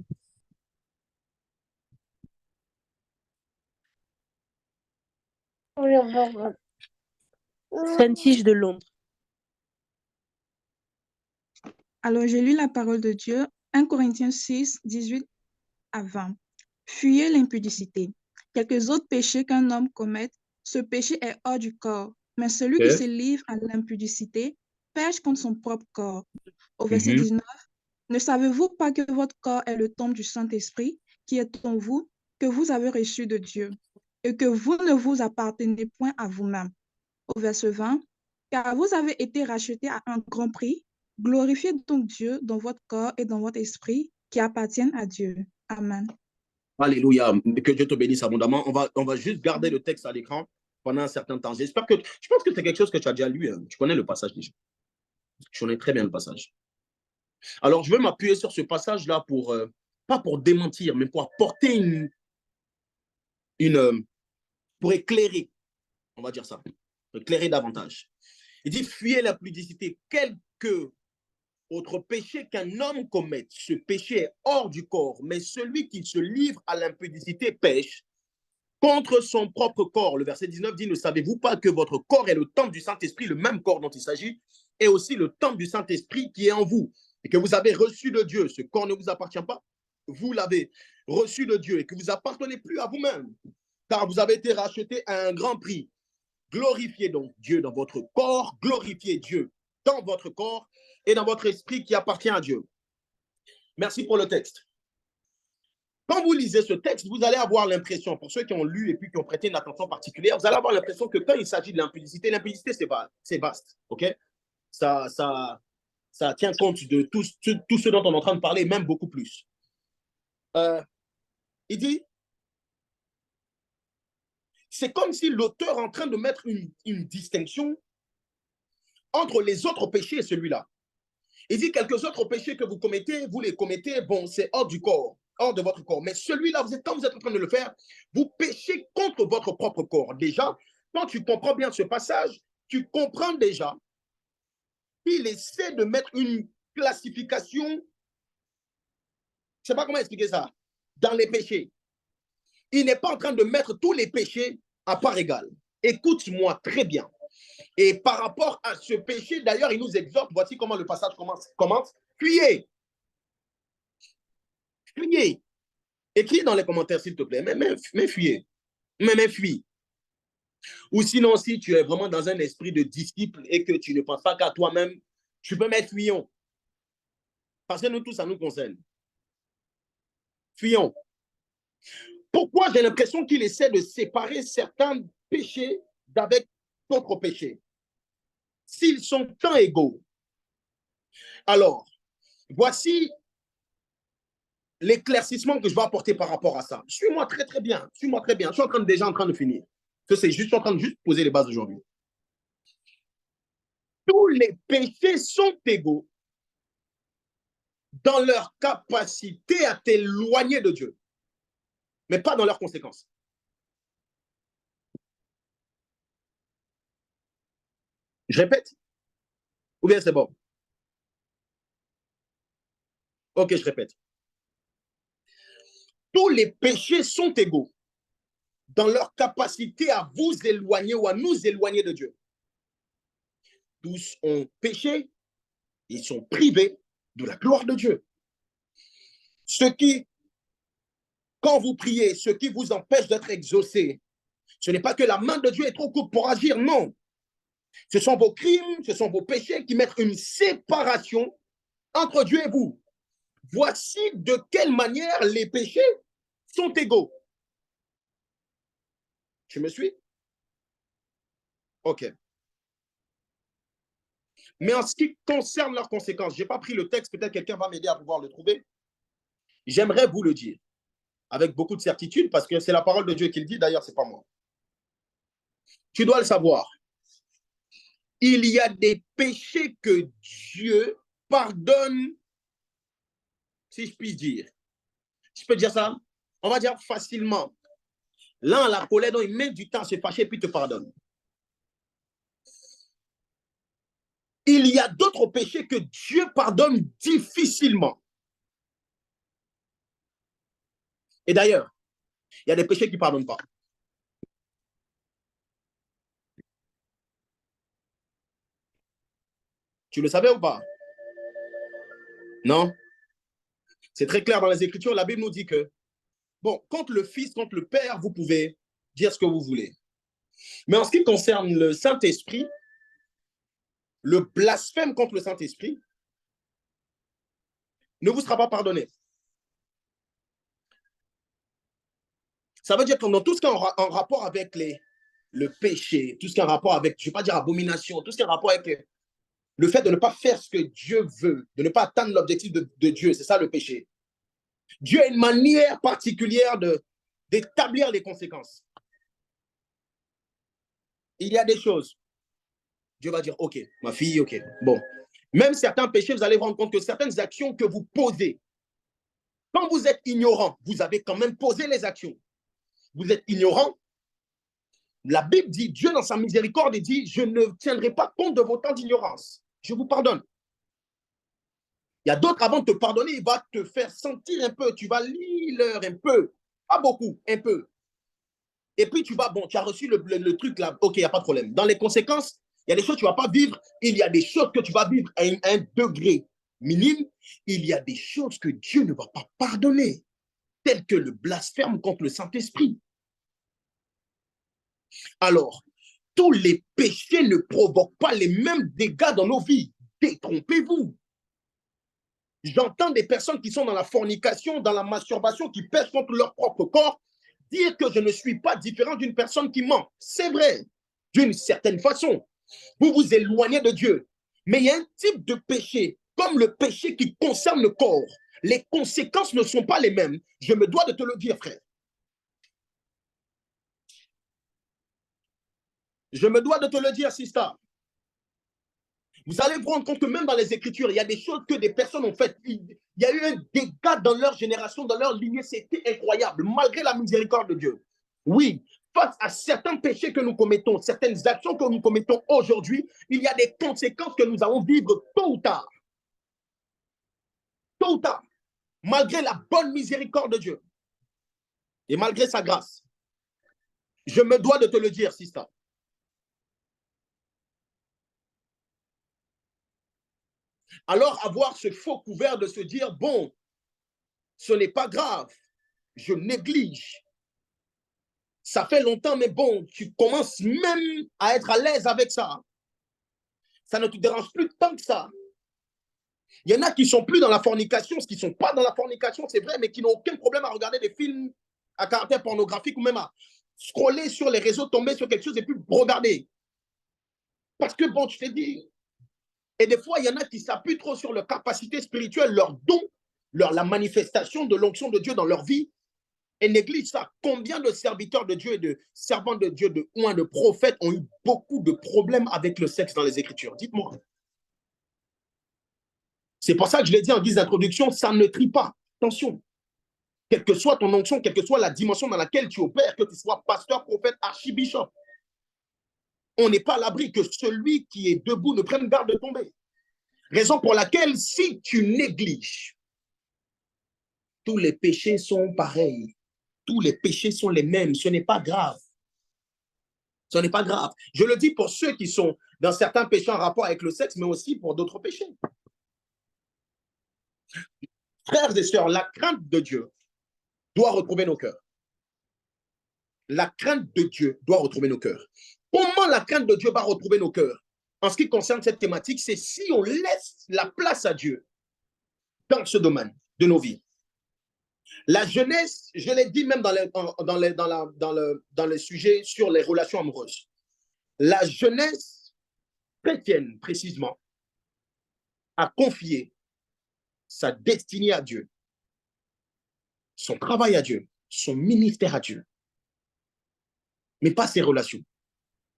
Saint-Tige de Londres. Alors, j'ai lu la parole de Dieu, 1 Corinthiens 6, 18 à 20. Fuyez l'impudicité. Quelques autres péchés qu'un homme commette, ce péché est hors du corps, mais celui qui se livre à l'impudicité pêche contre son propre corps. Au verset 19, ne savez-vous pas que votre corps est le temple du Saint-Esprit qui est en vous, que vous avez reçu de Dieu, et que vous ne vous appartenez point à vous-même. Au verset 20, car vous avez été rachetés à un grand prix. Glorifiez donc Dieu dans votre corps et dans votre esprit qui appartiennent à Dieu. Amen. Alléluia. Que Dieu te bénisse abondamment. On va juste garder le texte à l'écran pendant un certain temps. Je pense que c'est quelque chose que tu as déjà lu. Hein. Tu connais le passage déjà. Tu connais très bien le passage. Alors, je veux m'appuyer sur ce passage-là pour, pas pour démentir, mais pour apporter pour éclairer, on va dire ça, éclairer davantage. Il dit, fuyez la pudicité, quelque autre péché qu'un homme commette. Ce péché est hors du corps, mais celui qui se livre à l'impudicité pêche contre son propre corps. Le verset 19 dit, ne savez-vous pas que votre corps est le temple du Saint-Esprit, le même corps dont il s'agit, et aussi le temple du Saint-Esprit qui est en vous, et que vous avez reçu de Dieu. Ce corps ne vous appartient pas, vous l'avez reçu de Dieu, et que vous n'appartenez plus à vous-même, car vous avez été racheté à un grand prix. Glorifiez donc Dieu dans votre corps, glorifiez Dieu dans votre corps et dans votre esprit qui appartient à Dieu. Merci pour le texte. Quand vous lisez ce texte, vous allez avoir l'impression, pour ceux qui ont lu et puis qui ont prêté une attention particulière, vous allez avoir l'impression que quand il s'agit de l'impudicité, c'est vaste, ok? Ça tient compte de tout ce dont on est en train de parler, même beaucoup plus. Il dit, c'est comme si l'auteur est en train de mettre une distinction entre les autres péchés et celui-là. Il dit, quelques autres péchés que vous les commettez, bon, c'est hors du corps, hors de votre corps. Mais celui-là, quand vous êtes en train de le faire, vous péchez contre votre propre corps. Déjà, quand tu comprends bien ce passage, tu comprends déjà qu'il essaie de mettre une classification, je ne sais pas comment expliquer ça, dans les péchés. Il n'est pas en train de mettre tous les péchés à part égale. Écoute-moi très bien. Et par rapport à ce péché, d'ailleurs, il nous exhorte, voici comment le passage commence. Fuyez. Fuyez. Écris dans les commentaires, s'il te plaît. Mais fuyez. Mais fuis. Ou sinon, si tu es vraiment dans un esprit de disciple et que tu ne penses pas qu'à toi-même, tu peux mettre fuyons. Parce que nous tous, ça nous concerne. Fuyons. Pourquoi j'ai l'impression qu'il essaie de séparer certains péchés d'avec d'autres péchés? S'ils sont tant égaux. Alors, voici l'éclaircissement que je vais apporter par rapport à ça. Suis-moi très, très bien. Suis-moi très bien. Je suis déjà en train de finir. Je suis en train de juste poser les bases aujourd'hui. Tous les péchés sont égaux dans leur capacité à t'éloigner de Dieu, mais pas dans leurs conséquences. Je répète? Ou bien c'est bon? Ok, je répète. Tous les péchés sont égaux dans leur capacité à vous éloigner ou à nous éloigner de Dieu. Tous ont péché, ils sont privés de la gloire de Dieu. Quand vous priez, ce qui vous empêche d'être exaucé, ce n'est pas que la main de Dieu est trop courte pour agir, non. Ce sont vos crimes, ce sont vos péchés qui mettent une séparation entre Dieu et vous. Voici de quelle manière les péchés sont égaux. Tu me suis? Ok. Mais en ce qui concerne leurs conséquences, je n'ai pas pris le texte, peut-être quelqu'un va m'aider à pouvoir le trouver. J'aimerais vous le dire avec beaucoup de certitude parce que c'est la parole de Dieu qui le dit, d'ailleurs, ce n'est pas moi. Tu dois le savoir. Il y a des péchés que Dieu pardonne, si je puis dire. Je peux dire ça? On va dire facilement. L'un a la colère, donc il met du temps à se fâcher puis te pardonne. Il y a d'autres péchés que Dieu pardonne difficilement. Et d'ailleurs, il y a des péchés qu'il ne pardonne pas. Tu le savais ou pas? Non? C'est très clair dans les Écritures. La Bible nous dit que, bon, contre le Fils, contre le Père, vous pouvez dire ce que vous voulez. Mais en ce qui concerne le Saint-Esprit, le blasphème contre le Saint-Esprit ne vous sera pas pardonné. Ça veut dire que dans tout ce qui est en rapport avec le péché, tout ce qui est en rapport avec, je ne vais pas dire abomination, tout ce qui est en rapport avec le fait de ne pas faire ce que Dieu veut, de ne pas atteindre l'objectif de Dieu, c'est ça le péché. Dieu a une manière particulière d'établir les conséquences. Il y a des choses. Dieu va dire, ok, ma fille, ok, bon. Même certains péchés, vous allez vous rendre compte que certaines actions que vous posez, quand vous êtes ignorant, vous avez quand même posé les actions. Vous êtes ignorant. La Bible dit, Dieu dans sa miséricorde dit, je ne tiendrai pas compte de vos temps d'ignorance. Je vous pardonne. Il y a d'autres, avant de te pardonner, il va te faire sentir un peu, tu vas lire un peu, pas beaucoup, un peu. Et puis tu vas, bon, tu as reçu le truc là, ok, il n'y a pas de problème. Dans les conséquences, il y a des choses que tu ne vas pas vivre, il y a des choses que tu vas vivre à un degré minime, il y a des choses que Dieu ne va pas pardonner, telles que le blasphème contre le Saint-Esprit. Alors, tous les péchés ne provoquent pas les mêmes dégâts dans nos vies. Détrompez-vous. J'entends des personnes qui sont dans la fornication, dans la masturbation, qui pèsent contre leur propre corps, dire que je ne suis pas différent d'une personne qui ment. C'est vrai, d'une certaine façon. Vous vous éloignez de Dieu. Mais il y a un type de péché, comme le péché qui concerne le corps. Les conséquences ne sont pas les mêmes. Je me dois de te le dire, frère. Je me dois de te le dire, sister. Vous allez vous rendre compte que même dans les Écritures, il y a des choses que des personnes ont faites. Il y a eu un dégât dans leur génération, dans leur lignée. C'était incroyable, malgré la miséricorde de Dieu. Oui, face à certains péchés que nous commettons, certaines actions que nous commettons aujourd'hui, il y a des conséquences que nous allons vivre tôt ou tard. Tôt ou tard, malgré la bonne miséricorde de Dieu et malgré sa grâce. Je me dois de te le dire, sister. Alors, avoir ce faux couvert de se dire, bon, ce n'est pas grave, je néglige. Ça fait longtemps, mais bon, tu commences même à être à l'aise avec ça. Ça ne te dérange plus tant que ça. Il y en a qui ne sont plus dans la fornication, qui ne sont pas dans la fornication, c'est vrai, mais qui n'ont aucun problème à regarder des films à caractère pornographique ou même à scroller sur les réseaux, tomber sur quelque chose et puis regarder. Parce que bon, tu t'es dit, et des fois, il y en a qui s'appuient trop sur leur capacité spirituelle, leur don, la manifestation de l'onction de Dieu dans leur vie et négligent ça. Combien de serviteurs de Dieu et de servants de Dieu, de prophètes ont eu beaucoup de problèmes avec le sexe dans les Écritures? Dites-moi. C'est pour ça que je l'ai dit en guise d'introduction, ça ne trie pas. Attention. Quelle que soit ton onction, quelle que soit la dimension dans laquelle tu opères, que tu sois pasteur, prophète, archibishop, on n'est pas à l'abri que celui qui est debout ne prenne garde de tomber. Raison pour laquelle, si tu négliges, tous les péchés sont pareils. Tous les péchés sont les mêmes. Ce n'est pas grave. Ce n'est pas grave. Je le dis pour ceux qui sont dans certains péchés en rapport avec le sexe, mais aussi pour d'autres péchés. Frères et sœurs, la crainte de Dieu doit retrouver nos cœurs. La crainte de Dieu doit retrouver nos cœurs. Comment la crainte de Dieu va retrouver nos cœurs? En ce qui concerne cette thématique, c'est si on laisse la place à Dieu dans ce domaine de nos vies. La jeunesse, je l'ai dit même dans le sujet sur les relations amoureuses. La jeunesse chrétienne, précisément, a confié sa destinée à Dieu, son travail à Dieu, son ministère à Dieu, mais pas ses relations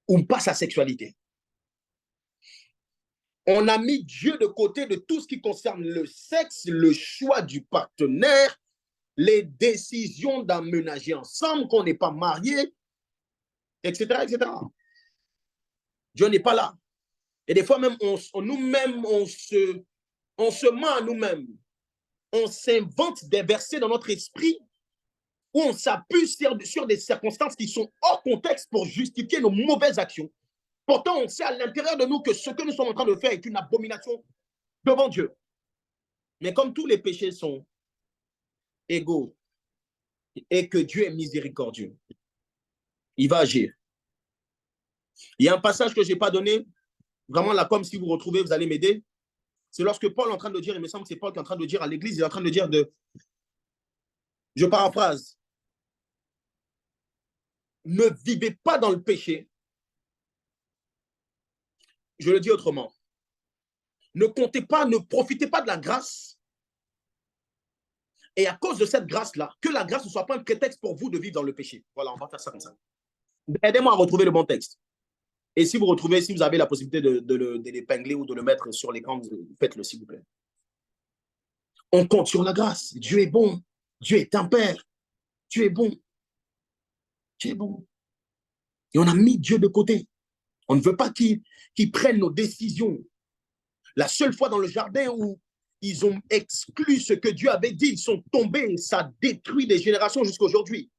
ou pas sa sexualité. On a mis Dieu de côté de tout ce qui concerne le sexe, le choix du partenaire, les décisions d'aménager ensemble, qu'on n'est pas marié, etc., etc. Dieu n'est pas là. Et des fois même, nous-mêmes, on se ment à nous-mêmes. On s'invente des versets dans notre esprit où on s'appuie sur des circonstances qui sont hors contexte pour justifier nos mauvaises actions. Pourtant, on sait à l'intérieur de nous que ce que nous sommes en train de faire est une abomination devant Dieu. Mais comme tous les péchés sont égaux et que Dieu est miséricordieux, il va agir. Il y a un passage que je n'ai pas donné, vraiment là, comme si vous retrouvez, vous allez m'aider. C'est lorsque Paul est en train de dire, il me semble que c'est Paul qui est en train de dire à l'église, il est en train de dire je paraphrase, ne vivez pas dans le péché. Je le dis autrement. Ne comptez pas, ne profitez pas de la grâce. Et à cause de cette grâce-là, que la grâce ne soit pas un prétexte pour vous de vivre dans le péché. Voilà, on va faire ça comme ça. Aidez-moi à retrouver le bon texte. Et si vous retrouvez, si vous avez la possibilité de l'épingler ou de le mettre sur l'écran, faites-le, s'il vous plaît. On compte sur la grâce. Dieu est bon. Dieu est un Père. Dieu est bon. Dieu est bon. Et on a mis Dieu de côté. On ne veut pas qu'il prenne nos décisions. La seule fois dans le jardin où ils ont exclu ce que Dieu avait dit, ils sont tombés, ça détruit des générations jusqu'à aujourd'hui.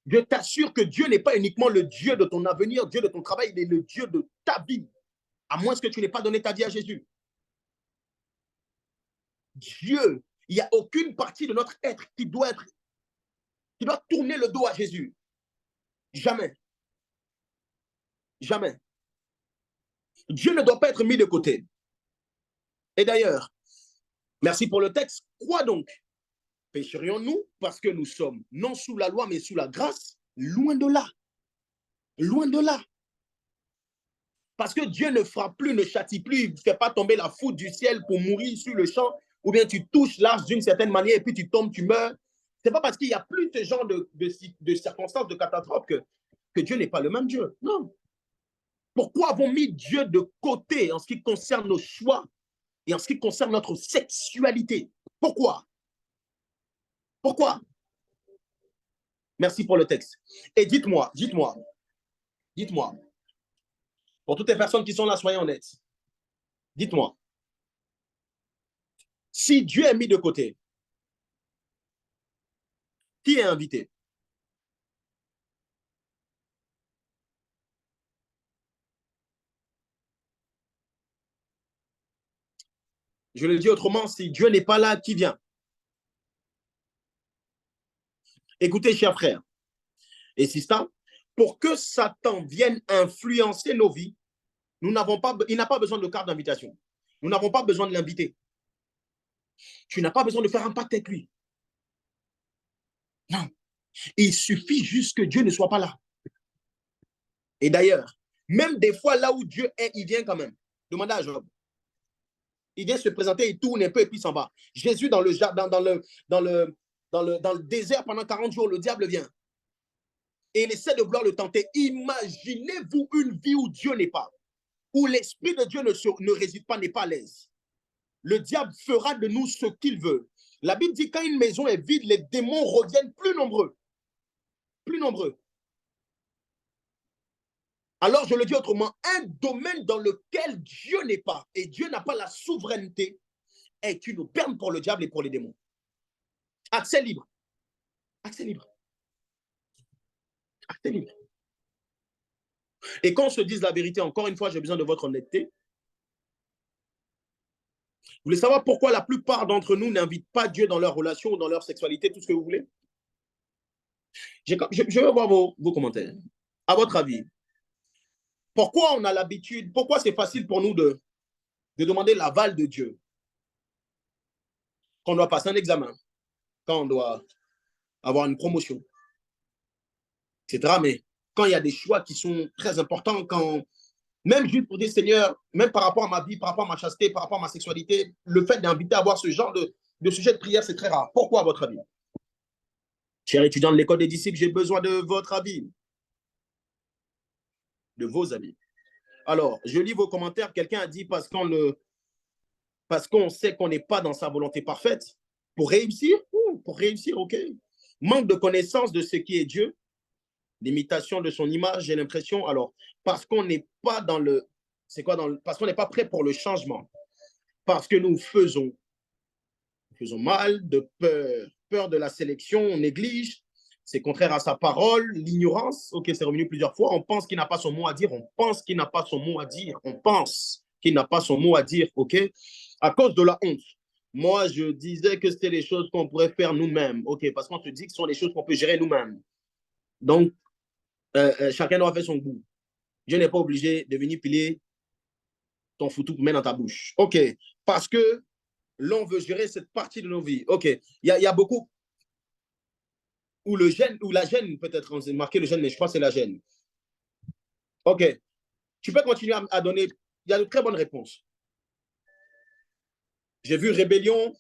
Je t'assure que Dieu n'est pas uniquement le Dieu de ton avenir, Dieu de ton travail, il est le Dieu de ta vie, à moins que tu n'aies pas donné ta vie à Jésus. Dieu, il n'y a aucune partie de notre être qui doit tourner le dos à Jésus. Jamais. Jamais. Dieu ne doit pas être mis de côté. Et d'ailleurs, Merci pour le texte. Quoi donc? Pécherions-nous parce que nous sommes non sous la loi, mais sous la grâce? Loin de là. Loin de là. Parce que Dieu ne frappe plus, ne châtie plus, il ne fait pas tomber la foudre du ciel pour mourir sur le champ, ou bien tu touches l'arche d'une certaine manière et puis tu tombes, tu meurs. Ce n'est pas parce qu'il n'y a plus ce genre de circonstances, de catastrophes que Dieu n'est pas le même Dieu. Non. Pourquoi avons mis Dieu de côté en ce qui concerne nos choix et en ce qui concerne notre sexualité? Pourquoi? Pourquoi? Merci pour le texte. Et dites-moi, pour toutes les personnes qui sont là, soyez honnêtes. Dites-moi, si Dieu est mis de côté, qui est invité? Je le dis autrement, si Dieu n'est pas là, qui vient? Écoutez, chers frères et sisters, pour que Satan vienne influencer nos vies, il n'a pas besoin de carte d'invitation. Nous n'avons pas besoin de l'inviter. Tu n'as pas besoin de faire un pacte avec lui. Non. Il suffit juste que Dieu ne soit pas là. Et d'ailleurs, même des fois là où Dieu est, il vient quand même. Demandez à Job. Il vient se présenter, il tourne un peu et puis s'en va. Jésus dans le désert pendant 40 jours, le diable vient. Et il essaie de vouloir le tenter. Imaginez-vous une vie où Dieu n'est pas, où l'Esprit de Dieu ne réside pas, n'est pas à l'aise. Le diable fera de nous ce qu'il veut. La Bible dit quand une maison est vide, les démons reviennent plus nombreux. Plus nombreux. Alors, je le dis autrement, un domaine dans lequel Dieu n'est pas et Dieu n'a pas la souveraineté est une aubaine pour le diable et pour les démons. Accès libre. Accès libre. Accès libre. Et qu'on se dise la vérité, encore une fois, j'ai besoin de votre honnêteté. Vous voulez savoir pourquoi la plupart d'entre nous n'invitent pas Dieu dans leur relation ou dans leur sexualité, tout ce que vous voulez? Je veux voir vos commentaires. À votre avis, pourquoi on a l'habitude, pourquoi c'est facile pour nous de demander l'aval de Dieu quand on doit passer un examen, quand on doit avoir une promotion, etc. Mais quand il y a des choix qui sont très importants, même juste pour dire Seigneur, même par rapport à ma vie, par rapport à ma chasteté, par rapport à ma sexualité, le fait d'inviter à avoir ce genre de sujet de prière, c'est très rare. Pourquoi, à votre avis? Chers étudiants de l'école des disciples, j'ai besoin de votre avis, de vos avis. Alors, je lis vos commentaires. Quelqu'un a dit parce qu'on sait qu'on n'est pas dans sa volonté parfaite. Pour réussir, ok. Manque de connaissance de ce qui est Dieu, l'imitation de son image, j'ai l'impression. Alors, parce qu'on n'est pas dans le... C'est quoi parce qu'on n'est pas prêt pour le changement. Parce que nous faisons mal, de peur de la sélection, on néglige. C'est contraire à sa parole, l'ignorance. Ok, c'est revenu plusieurs fois. On pense qu'il n'a pas son mot à dire. Ok. À cause de la honte. Moi, je disais que c'était les choses qu'on pourrait faire nous-mêmes. Ok, parce qu'on se dit que ce sont des choses qu'on peut gérer nous-mêmes. Donc, chacun doit faire son goût. Dieu n'est pas obligé de venir piler ton foutou pour mettre dans ta bouche. Ok, parce que l'on veut gérer cette partie de nos vies. Ok, il y a beaucoup où la gêne, peut-être, on s'est marqué le gêne, mais je crois que c'est la gêne. Ok, tu peux continuer à donner, il y a de très bonnes réponses. J'ai vu rébellion,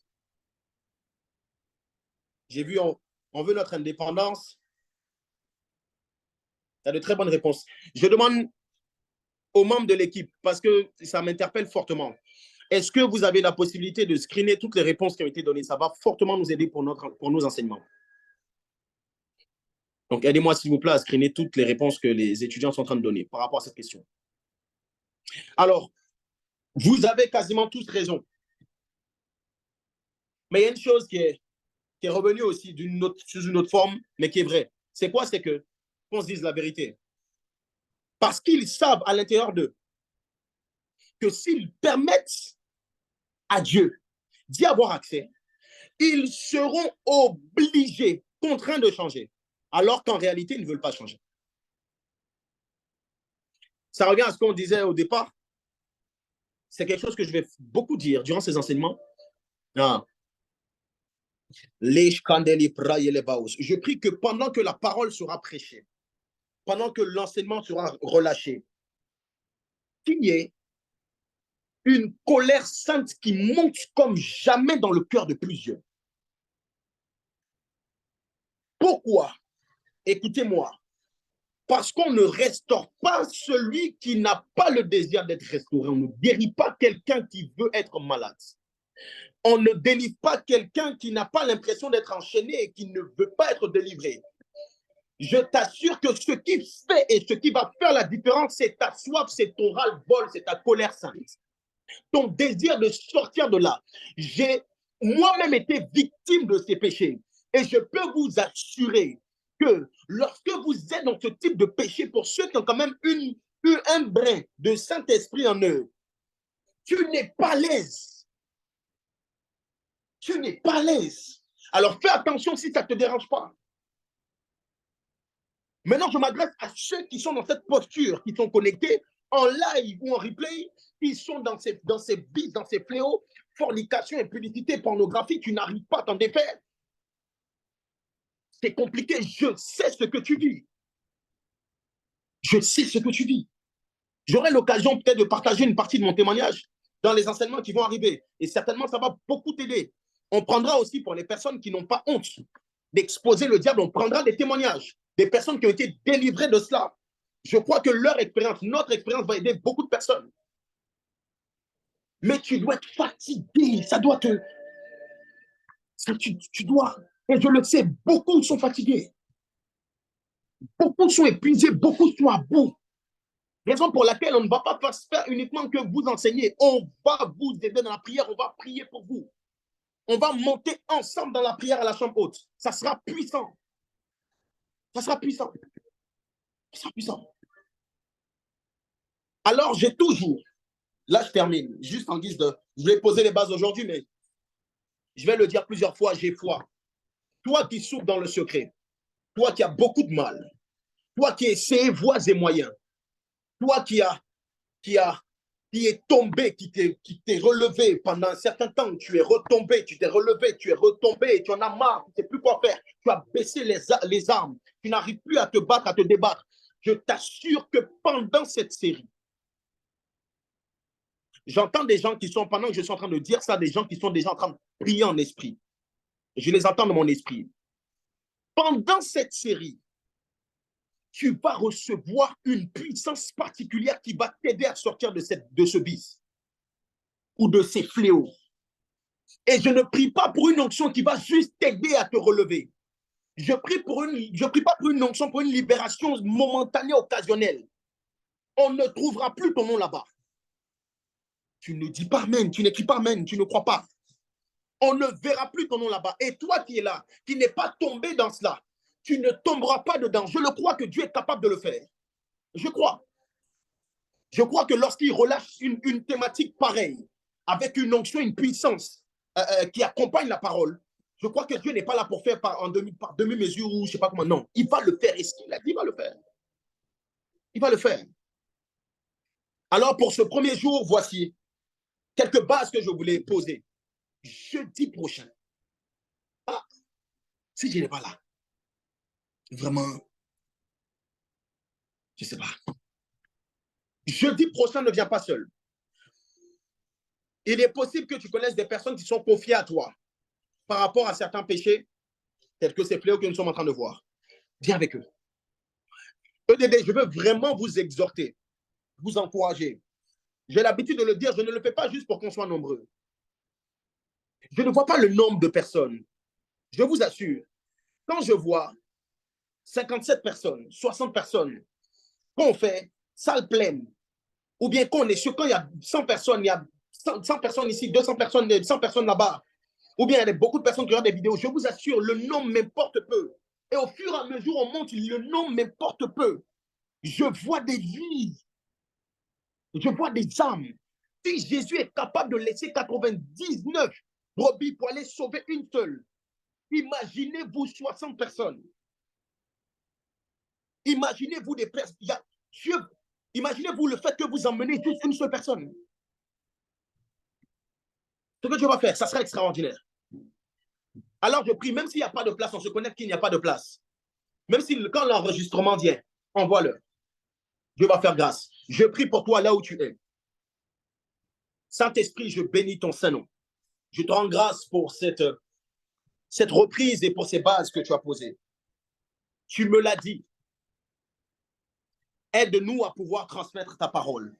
j'ai vu on veut notre indépendance. Il y a de très bonnes réponses. Je demande aux membres de l'équipe, parce que ça m'interpelle fortement. Est-ce que vous avez la possibilité de screener toutes les réponses qui ont été données? Ça va fortement nous aider pour nos enseignements. Donc, aidez-moi, s'il vous plaît, à screener toutes les réponses que les étudiants sont en train de donner par rapport à cette question. Alors, vous avez quasiment tous raison. Mais il y a une chose qui est revenue aussi sous une autre forme, mais qui est vraie. C'est quoi? C'est qu'on se dise la vérité. Parce qu'ils savent à l'intérieur d'eux que s'ils permettent à Dieu d'y avoir accès, ils seront obligés, contraints de changer, alors qu'en réalité, ils ne veulent pas changer. Ça revient à ce qu'on disait au départ. C'est quelque chose que je vais beaucoup dire durant ces enseignements. Ah. Je prie que pendant que la parole sera prêchée, pendant que l'enseignement sera relâché, qu'il y ait une colère sainte qui monte comme jamais dans le cœur de plusieurs. Pourquoi? Écoutez-moi. Parce qu'on ne restaure pas celui qui n'a pas le désir d'être restauré. On ne guérit pas quelqu'un qui veut être malade. On ne délivre pas quelqu'un qui n'a pas l'impression d'être enchaîné et qui ne veut pas être délivré. Je t'assure que ce qui fait et ce qui va faire la différence, c'est ta soif, c'est ton ras-le-bol, c'est ta colère sainte. Ton désir de sortir de là. J'ai moi-même été victime de ces péchés. Et je peux vous assurer que lorsque vous êtes dans ce type de péché, pour ceux qui ont quand même eu un brin de Saint-Esprit en eux, tu n'es pas à l'aise. Tu n'es pas à l'aise. Alors fais attention si ça ne te dérange pas. Maintenant, je m'adresse à ceux qui sont dans cette posture, qui sont connectés en live ou en replay, qui sont dans ces vices, dans ces fléaux, fornication, impudicité, pornographie, tu n'arrives pas à t'en défaire. C'est compliqué, je sais ce que tu vis. Je sais ce que tu vis. J'aurai l'occasion peut-être de partager une partie de mon témoignage dans les enseignements qui vont arriver. Et certainement, ça va beaucoup t'aider. On prendra aussi pour les personnes qui n'ont pas honte d'exposer le diable, on prendra des témoignages, des personnes qui ont été délivrées de cela. Je crois que leur expérience, notre expérience va aider beaucoup de personnes. Mais tu dois être fatigué, ça doit te... Tu dois... Et je le sais, beaucoup sont fatigués. Beaucoup sont épuisés, beaucoup sont à bout. Raison pour laquelle on ne va pas faire uniquement que vous enseigner. On va vous aider dans la prière, on va prier pour vous. On va monter ensemble dans la prière à la chambre haute. Ça sera puissant. Ça sera puissant. Ça sera puissant. Alors, j'ai toujours, là je termine, juste en guise de, je vais poser les bases aujourd'hui, mais je vais le dire plusieurs fois, j'ai foi. Toi qui souffres dans le secret, toi qui as beaucoup de mal, toi qui essaies voies et moyens, toi qui est tombé, qui t'est relevé pendant un certain temps, tu es retombé, tu t'es relevé, tu es retombé, tu en as marre, tu ne sais plus quoi faire, tu as baissé les armes, tu n'arrives plus à te battre, à te débattre. Je t'assure que pendant cette série, j'entends des gens qui sont, pendant que je suis en train de dire ça, des gens qui sont déjà en train de prier en esprit. Je les entends dans mon esprit. Pendant cette série, tu vas recevoir une puissance particulière qui va t'aider à sortir de ce vice ou de ces fléaux. Et je ne prie pas pour une onction qui va juste t'aider à te relever. Je prie pas pour une onction, pour une libération momentanée, occasionnelle. On ne trouvera plus ton nom là-bas. Tu ne dis pas amen, tu n'écris pas amen, tu ne crois pas. On ne verra plus ton nom là-bas. Et toi qui es là, qui n'es pas tombé dans cela, tu ne tomberas pas dedans. Je le crois que Dieu est capable de le faire. Je crois. Je crois que lorsqu'il relâche une thématique pareille, avec une onction, une puissance qui accompagne la parole, je crois que Dieu n'est pas là pour faire par demi-mesure ou je ne sais pas comment. Non, il va le faire. Et ce qu'il a dit, il va le faire. Il va le faire. Alors, pour ce premier jour, voici quelques bases que je voulais poser. Jeudi prochain, si je n'ai pas là, vraiment, je ne sais pas. Jeudi prochain, ne viens pas seul. Il est possible que tu connaisses des personnes qui sont confiées à toi par rapport à certains péchés, tels que ces fléaux que nous sommes en train de voir. Viens avec eux. EDD, je veux vraiment vous exhorter, vous encourager. J'ai l'habitude de le dire, je ne le fais pas juste pour qu'on soit nombreux. Je ne vois pas le nombre de personnes. Je vous assure, quand je vois 57 personnes, 60 personnes, qu'on fait salle pleine, ou bien qu'on est sûr, quand il y a 100 personnes, il y a 100 personnes ici, 200 personnes, 100 personnes là-bas, ou bien il y a beaucoup de personnes qui regardent des vidéos, je vous assure, le nombre m'importe peu. Et au fur et à mesure, on monte, le nombre m'importe peu. Je vois des vies, je vois des âmes. Si Jésus est capable de laisser 99 brebis pour aller sauver une seule, imaginez-vous 60 personnes. Imaginez-vous des personnes. Imaginez-vous le fait que vous emmenez juste une seule personne. Ce que Dieu va faire, ça sera extraordinaire. Alors je prie, même s'il n'y a pas de place, on se connecte qu'il n'y a pas de place. Même si quand l'enregistrement vient, envoie-le. Dieu va faire grâce. Je prie pour toi là où tu es. Saint-Esprit, je bénis ton Saint-Nom. Je te rends grâce pour cette reprise et pour ces bases que tu as posées. Tu me l'as dit. Aide-nous à pouvoir transmettre ta parole.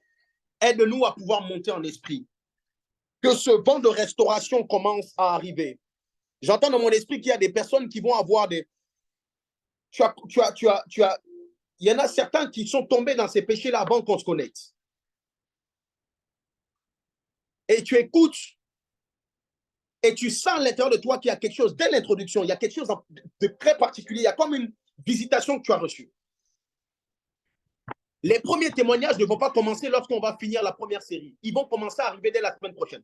Aide-nous à pouvoir monter en esprit. Que ce vent de restauration commence à arriver. J'entends dans mon esprit qu'il y a des personnes qui vont avoir des... Il y en a certains qui sont tombés dans ces péchés-là avant qu'on se connecte. Et tu écoutes et tu sens à l'intérieur de toi qu'il y a quelque chose, dès l'introduction, il y a quelque chose de très particulier. Il y a comme une visitation que tu as reçue. Les premiers témoignages ne vont pas commencer lorsqu'on va finir la première série. Ils vont commencer à arriver dès la semaine prochaine.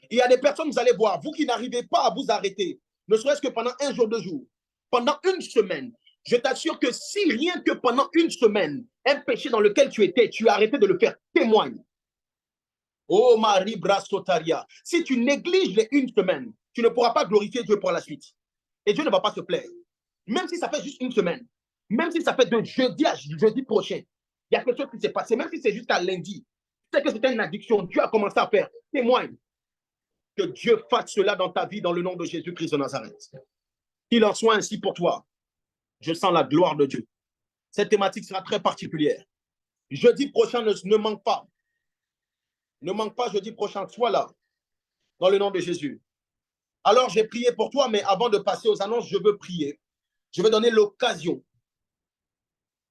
Il y a des personnes, vous allez voir, vous qui n'arrivez pas à vous arrêter, ne serait-ce que pendant un jour, 2 jours, pendant une semaine, je t'assure que si rien que pendant une semaine, un péché dans lequel tu étais, tu as arrêté de le faire, témoigne. Oh Marie Brassotaria, si tu négliges les une semaine, tu ne pourras pas glorifier Dieu pour la suite. Et Dieu ne va pas se plaire. Même si ça fait juste une semaine, même si ça fait de jeudi à jeudi prochain, il y a quelque chose qui s'est passé, même si c'est jusqu'à lundi, tu sais que c'était une addiction, Dieu a commencé à faire, témoigne. Que Dieu fasse cela dans ta vie dans le nom de Jésus-Christ de Nazareth. Qu'il en soit ainsi pour toi. Je sens la gloire de Dieu. Cette thématique sera très particulière. Jeudi prochain, ne manque pas. Ne manque pas jeudi prochain, sois là, dans le nom de Jésus. Alors, j'ai prié pour toi, mais avant de passer aux annonces, je veux prier. Je vais donner l'occasion.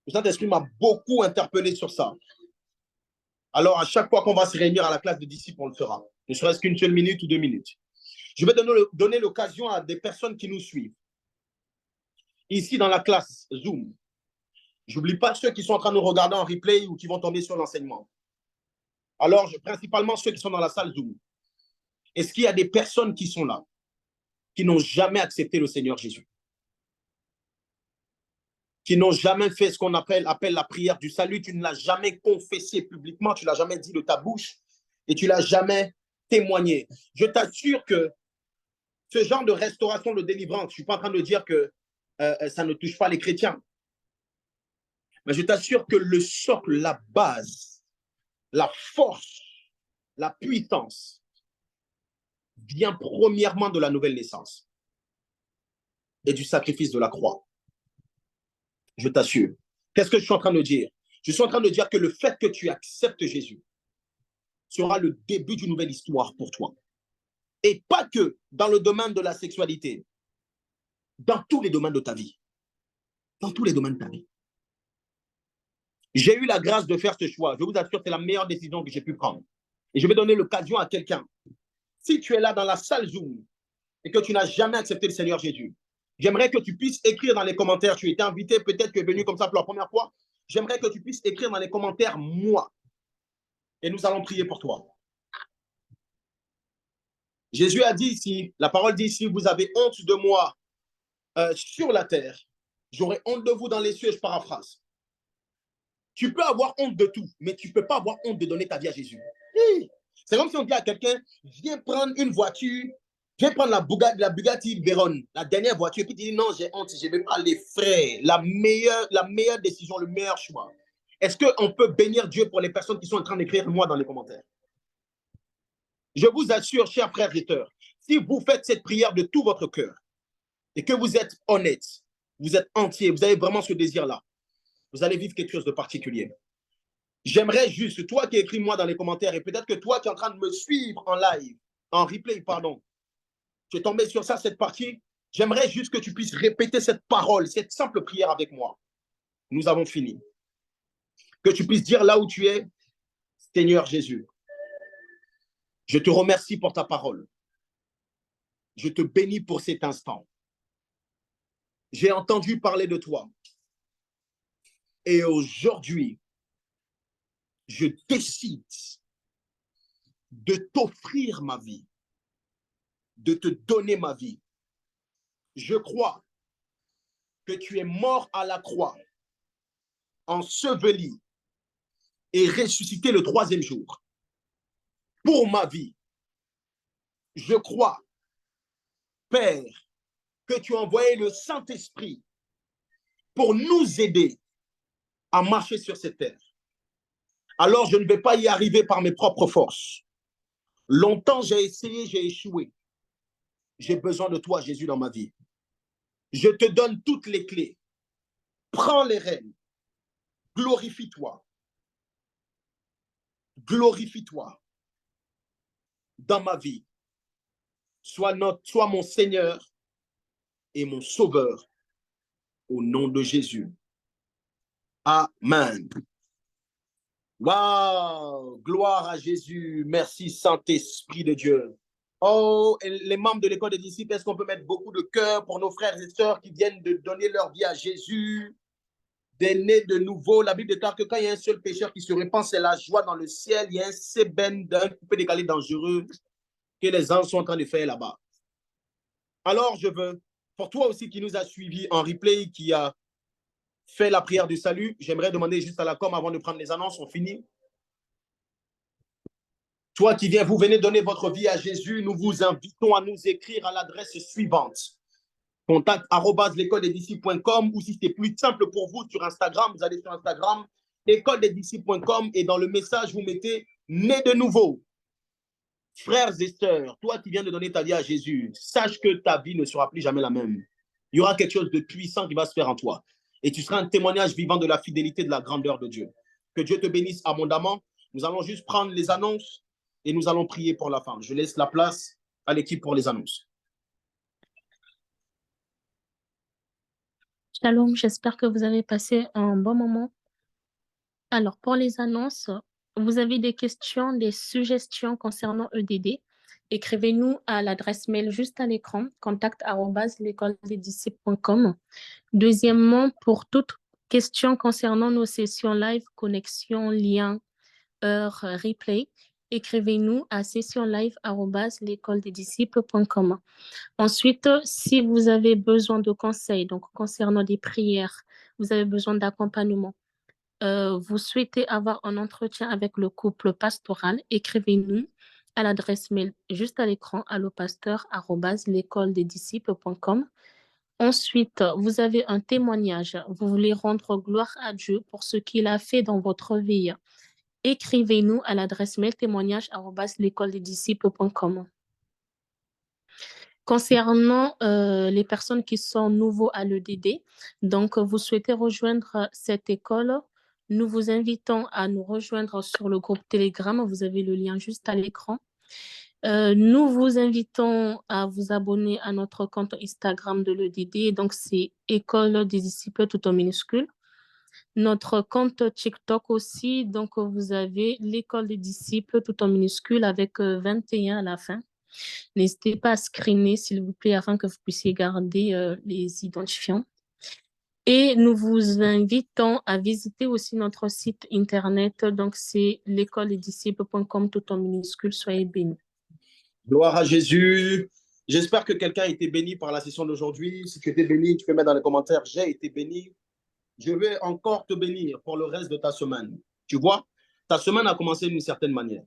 Le Saint-Esprit m'a beaucoup interpellé sur ça. Alors, à chaque fois qu'on va se réunir à la classe de disciples, on le fera. Ne serait-ce qu'une seule minute ou 2 minutes. Je vais donner l'occasion à des personnes qui nous suivent. Ici, dans la classe Zoom. Je n'oublie pas ceux qui sont en train de nous regarder en replay ou qui vont tomber sur l'enseignement. Alors, principalement ceux qui sont dans la salle Zoom. Est-ce qu'il y a des personnes qui sont là, qui n'ont jamais accepté le Seigneur Jésus? Qui n'ont jamais fait ce qu'on appelle la prière du salut? Tu ne l'as jamais confessé publiquement, tu ne l'as jamais dit de ta bouche et tu ne l'as jamais témoigné. Je t'assure que ce genre de restauration, de délivrance, je ne suis pas en train de dire que ça ne touche pas les chrétiens. Mais je t'assure que le socle, la base, la force, la puissance vient premièrement de la nouvelle naissance et du sacrifice de la croix. Je t'assure. Qu'est-ce que je suis en train de dire? Je suis en train de dire que le fait que tu acceptes Jésus sera le début d'une nouvelle histoire pour toi. Et pas que dans le domaine de la sexualité, dans tous les domaines de ta vie. Dans tous les domaines de ta vie. J'ai eu la grâce de faire ce choix. Je vous assure que c'est la meilleure décision que j'ai pu prendre. Et je vais donner l'occasion à quelqu'un. Si tu es là dans la salle Zoom et que tu n'as jamais accepté le Seigneur Jésus, j'aimerais que tu puisses écrire dans les commentaires. Tu étais invité, peut-être que tu es venu comme ça pour la première fois. J'aimerais que tu puisses écrire dans les commentaires « moi ». Et nous allons prier pour toi. Jésus a dit ici, la parole dit ici, vous avez honte de moi sur la terre, j'aurai honte de vous dans les cieux, je paraphrase. Tu peux avoir honte de tout, mais tu ne peux pas avoir honte de donner ta vie à Jésus. C'est comme si on dit à quelqu'un, viens prendre une voiture, viens prendre la Bugatti Veyron, la dernière voiture, puis tu dis non, j'ai honte, je ne vais pas les frais. La meilleure décision, le meilleur choix. Est-ce qu'on peut bénir Dieu pour les personnes qui sont en train d'écrire moi dans les commentaires? Je vous assure, chers frères et sœurs, si vous faites cette prière de tout votre cœur et que vous êtes honnête, vous êtes entier, vous avez vraiment ce désir-là, vous allez vivre quelque chose de particulier. J'aimerais juste, toi qui écris moi dans les commentaires, et peut-être que toi qui es en train de me suivre en live, en replay, pardon, tu es tombé sur ça, cette partie, j'aimerais juste que tu puisses répéter cette parole, cette simple prière avec moi. Nous avons fini. Que tu puisses dire là où tu es, Seigneur Jésus, je te remercie pour ta parole. Je te bénis pour cet instant. J'ai entendu parler de toi. Et aujourd'hui, je décide de t'offrir ma vie, de te donner ma vie. Je crois que tu es mort à la croix, enseveli et ressuscité le 3e jour pour ma vie, Je crois, Père, que tu as envoyé le Saint-Esprit pour nous aider à marcher sur cette terre. Alors, je ne vais pas y arriver par mes propres forces. Longtemps, j'ai essayé, j'ai échoué. J'ai besoin de toi, Jésus, dans ma vie. Je te donne toutes les clés. Prends les rênes. Glorifie-toi. Glorifie-toi dans ma vie. Sois mon Seigneur et mon Sauveur au nom de Jésus. Amen. Wow, gloire à Jésus. Merci Saint-Esprit de Dieu. Oh, et les membres de l'école des disciples, est-ce qu'on peut mettre beaucoup de cœur pour nos frères et sœurs qui viennent de donner leur vie à Jésus, des nés de nouveau? La Bible déclare que quand il y a un seul pécheur qui se répand, c'est la joie dans le ciel. Il y a un sébène d'un coupé décalé dangereux que les anges sont en train de faire là-bas. Alors, je veux, pour toi aussi qui nous a suivis en replay, qui a fait la prière du salut, j'aimerais demander juste à la com avant de prendre les annonces, on finit. Toi qui viens, vous venez donner votre vie à Jésus, nous vous invitons à nous écrire à l'adresse suivante. contact@l'écoledesdisciples.com ou si c'est plus simple pour vous sur Instagram, vous allez sur Instagram, écoledesdisciples.com et dans le message, vous mettez « Né de nouveau ». Frères et sœurs, toi qui viens de donner ta vie à Jésus, sache que ta vie ne sera plus jamais la même. Il y aura quelque chose de puissant qui va se faire en toi. Et tu seras un témoignage vivant de la fidélité, de la grandeur de Dieu. Que Dieu te bénisse abondamment. Nous allons juste prendre les annonces et nous allons prier pour la fin. Je laisse la place à l'équipe pour les annonces. Shalom, j'espère que vous avez passé un bon moment. Alors, pour les annonces, vous avez des questions, des suggestions concernant EDD, écrivez-nous à l'adresse mail juste à l'écran, contact@l'écoledesdisciples.com. Deuxièmement, pour toute question concernant nos sessions live, connexion, lien, heure, replay, écrivez-nous à sessionlive@l'écoledesdisciples.com. Ensuite, si vous avez besoin de conseils, donc concernant des prières, vous avez besoin d'accompagnement, vous souhaitez avoir un entretien avec le couple pastoral, écrivez-nous à l'adresse mail juste à l'écran, allopasteur@l'écoledesdisciples.com. Ensuite, vous avez un témoignage, vous voulez rendre gloire à Dieu pour ce qu'il a fait dans votre vie. Écrivez-nous à l'adresse mail témoignage@l'écoledesdisciples.com. Concernant les personnes qui sont nouveaux à l'EDD, donc vous souhaitez rejoindre cette école, nous vous invitons à nous rejoindre sur le groupe Telegram. Vous avez le lien juste à l'écran. Nous vous invitons à vous abonner à notre compte Instagram de l'EDD. Donc, c'est École des disciples tout en minuscule. Notre compte TikTok aussi. Donc, vous avez l'École des disciples tout en minuscule avec 21 à la fin. N'hésitez pas à screener, s'il vous plaît, afin que vous puissiez garder les identifiants. Et nous vous invitons à visiter aussi notre site internet. Donc, c'est l'écoledesdisciples.com tout en minuscule. Soyez bénis. Gloire à Jésus. J'espère que quelqu'un a été béni par la session d'aujourd'hui. Si tu étais béni, tu peux mettre dans les commentaires « J'ai été béni ». Je vais encore te bénir pour le reste de ta semaine. Tu vois, ta semaine a commencé d'une certaine manière.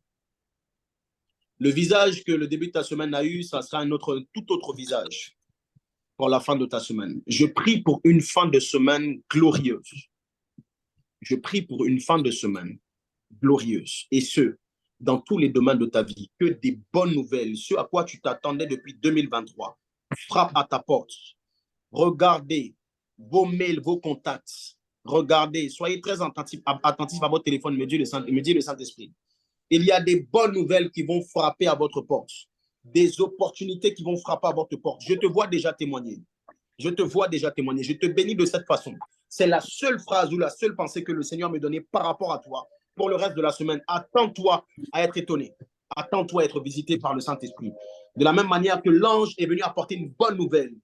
Le visage que le début de ta semaine a eu, ça sera tout autre visage pour la fin de ta semaine. Je prie pour une fin de semaine glorieuse. Je prie pour une fin de semaine glorieuse. Et ce, dans tous les domaines de ta vie. Que des bonnes nouvelles, ce à quoi tu t'attendais depuis 2023, frappe à ta porte. Regardez vos mails, vos contacts. Regardez, soyez très attentifs à votre téléphone, me dit le Saint-Esprit. Il y a des bonnes nouvelles qui vont frapper à votre porte. Des opportunités qui vont frapper à votre porte. Je te vois déjà témoigner. Je te vois déjà témoigner. Je te bénis de cette façon. C'est la seule phrase ou la seule pensée que le Seigneur me donnait par rapport à toi pour le reste de la semaine. Attends-toi à être étonné. Attends-toi à être visité par le Saint-Esprit. De la même manière que l'ange est venu apporter une bonne nouvelle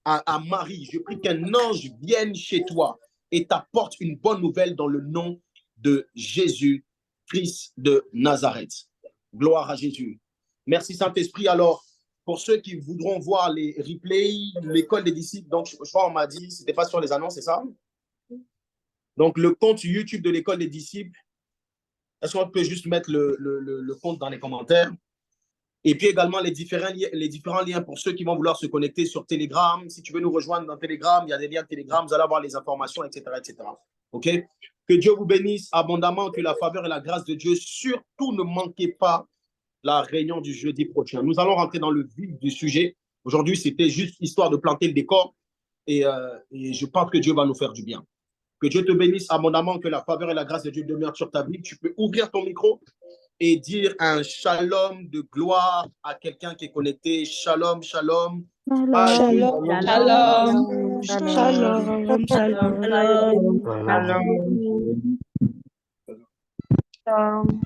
à Marie, je prie qu'un ange vienne chez toi et t'apporte une bonne nouvelle dans le nom de Jésus, Christ de Nazareth. Gloire à Jésus. Merci Saint-Esprit. Alors, pour ceux qui voudront voir les replays, l'école des disciples, donc je crois qu'on m'a dit, c'était pas sur les annonces, c'est ça? Donc, le compte YouTube de l'école des disciples, est-ce qu'on peut juste mettre le compte dans les commentaires? Et puis également les différents liens pour ceux qui vont vouloir se connecter sur Telegram. Si tu veux nous rejoindre dans Telegram, il y a des liens Telegram, vous allez avoir les informations, etc. etc. OK? Que Dieu vous bénisse abondamment, que la faveur et la grâce de Dieu, surtout ne manquez pas la réunion du jeudi prochain. Nous allons rentrer dans le vif du sujet. Aujourd'hui, c'était juste histoire de planter le décor et je pense que Dieu va nous faire du bien. Que Dieu te bénisse abondamment, que la faveur et la grâce de Dieu demeurent sur ta vie. Tu peux ouvrir ton micro et dire un shalom de gloire à quelqu'un qui est connecté. Shalom, shalom. Shalom, Shalom. shalom, shalom, shalom. Shalom.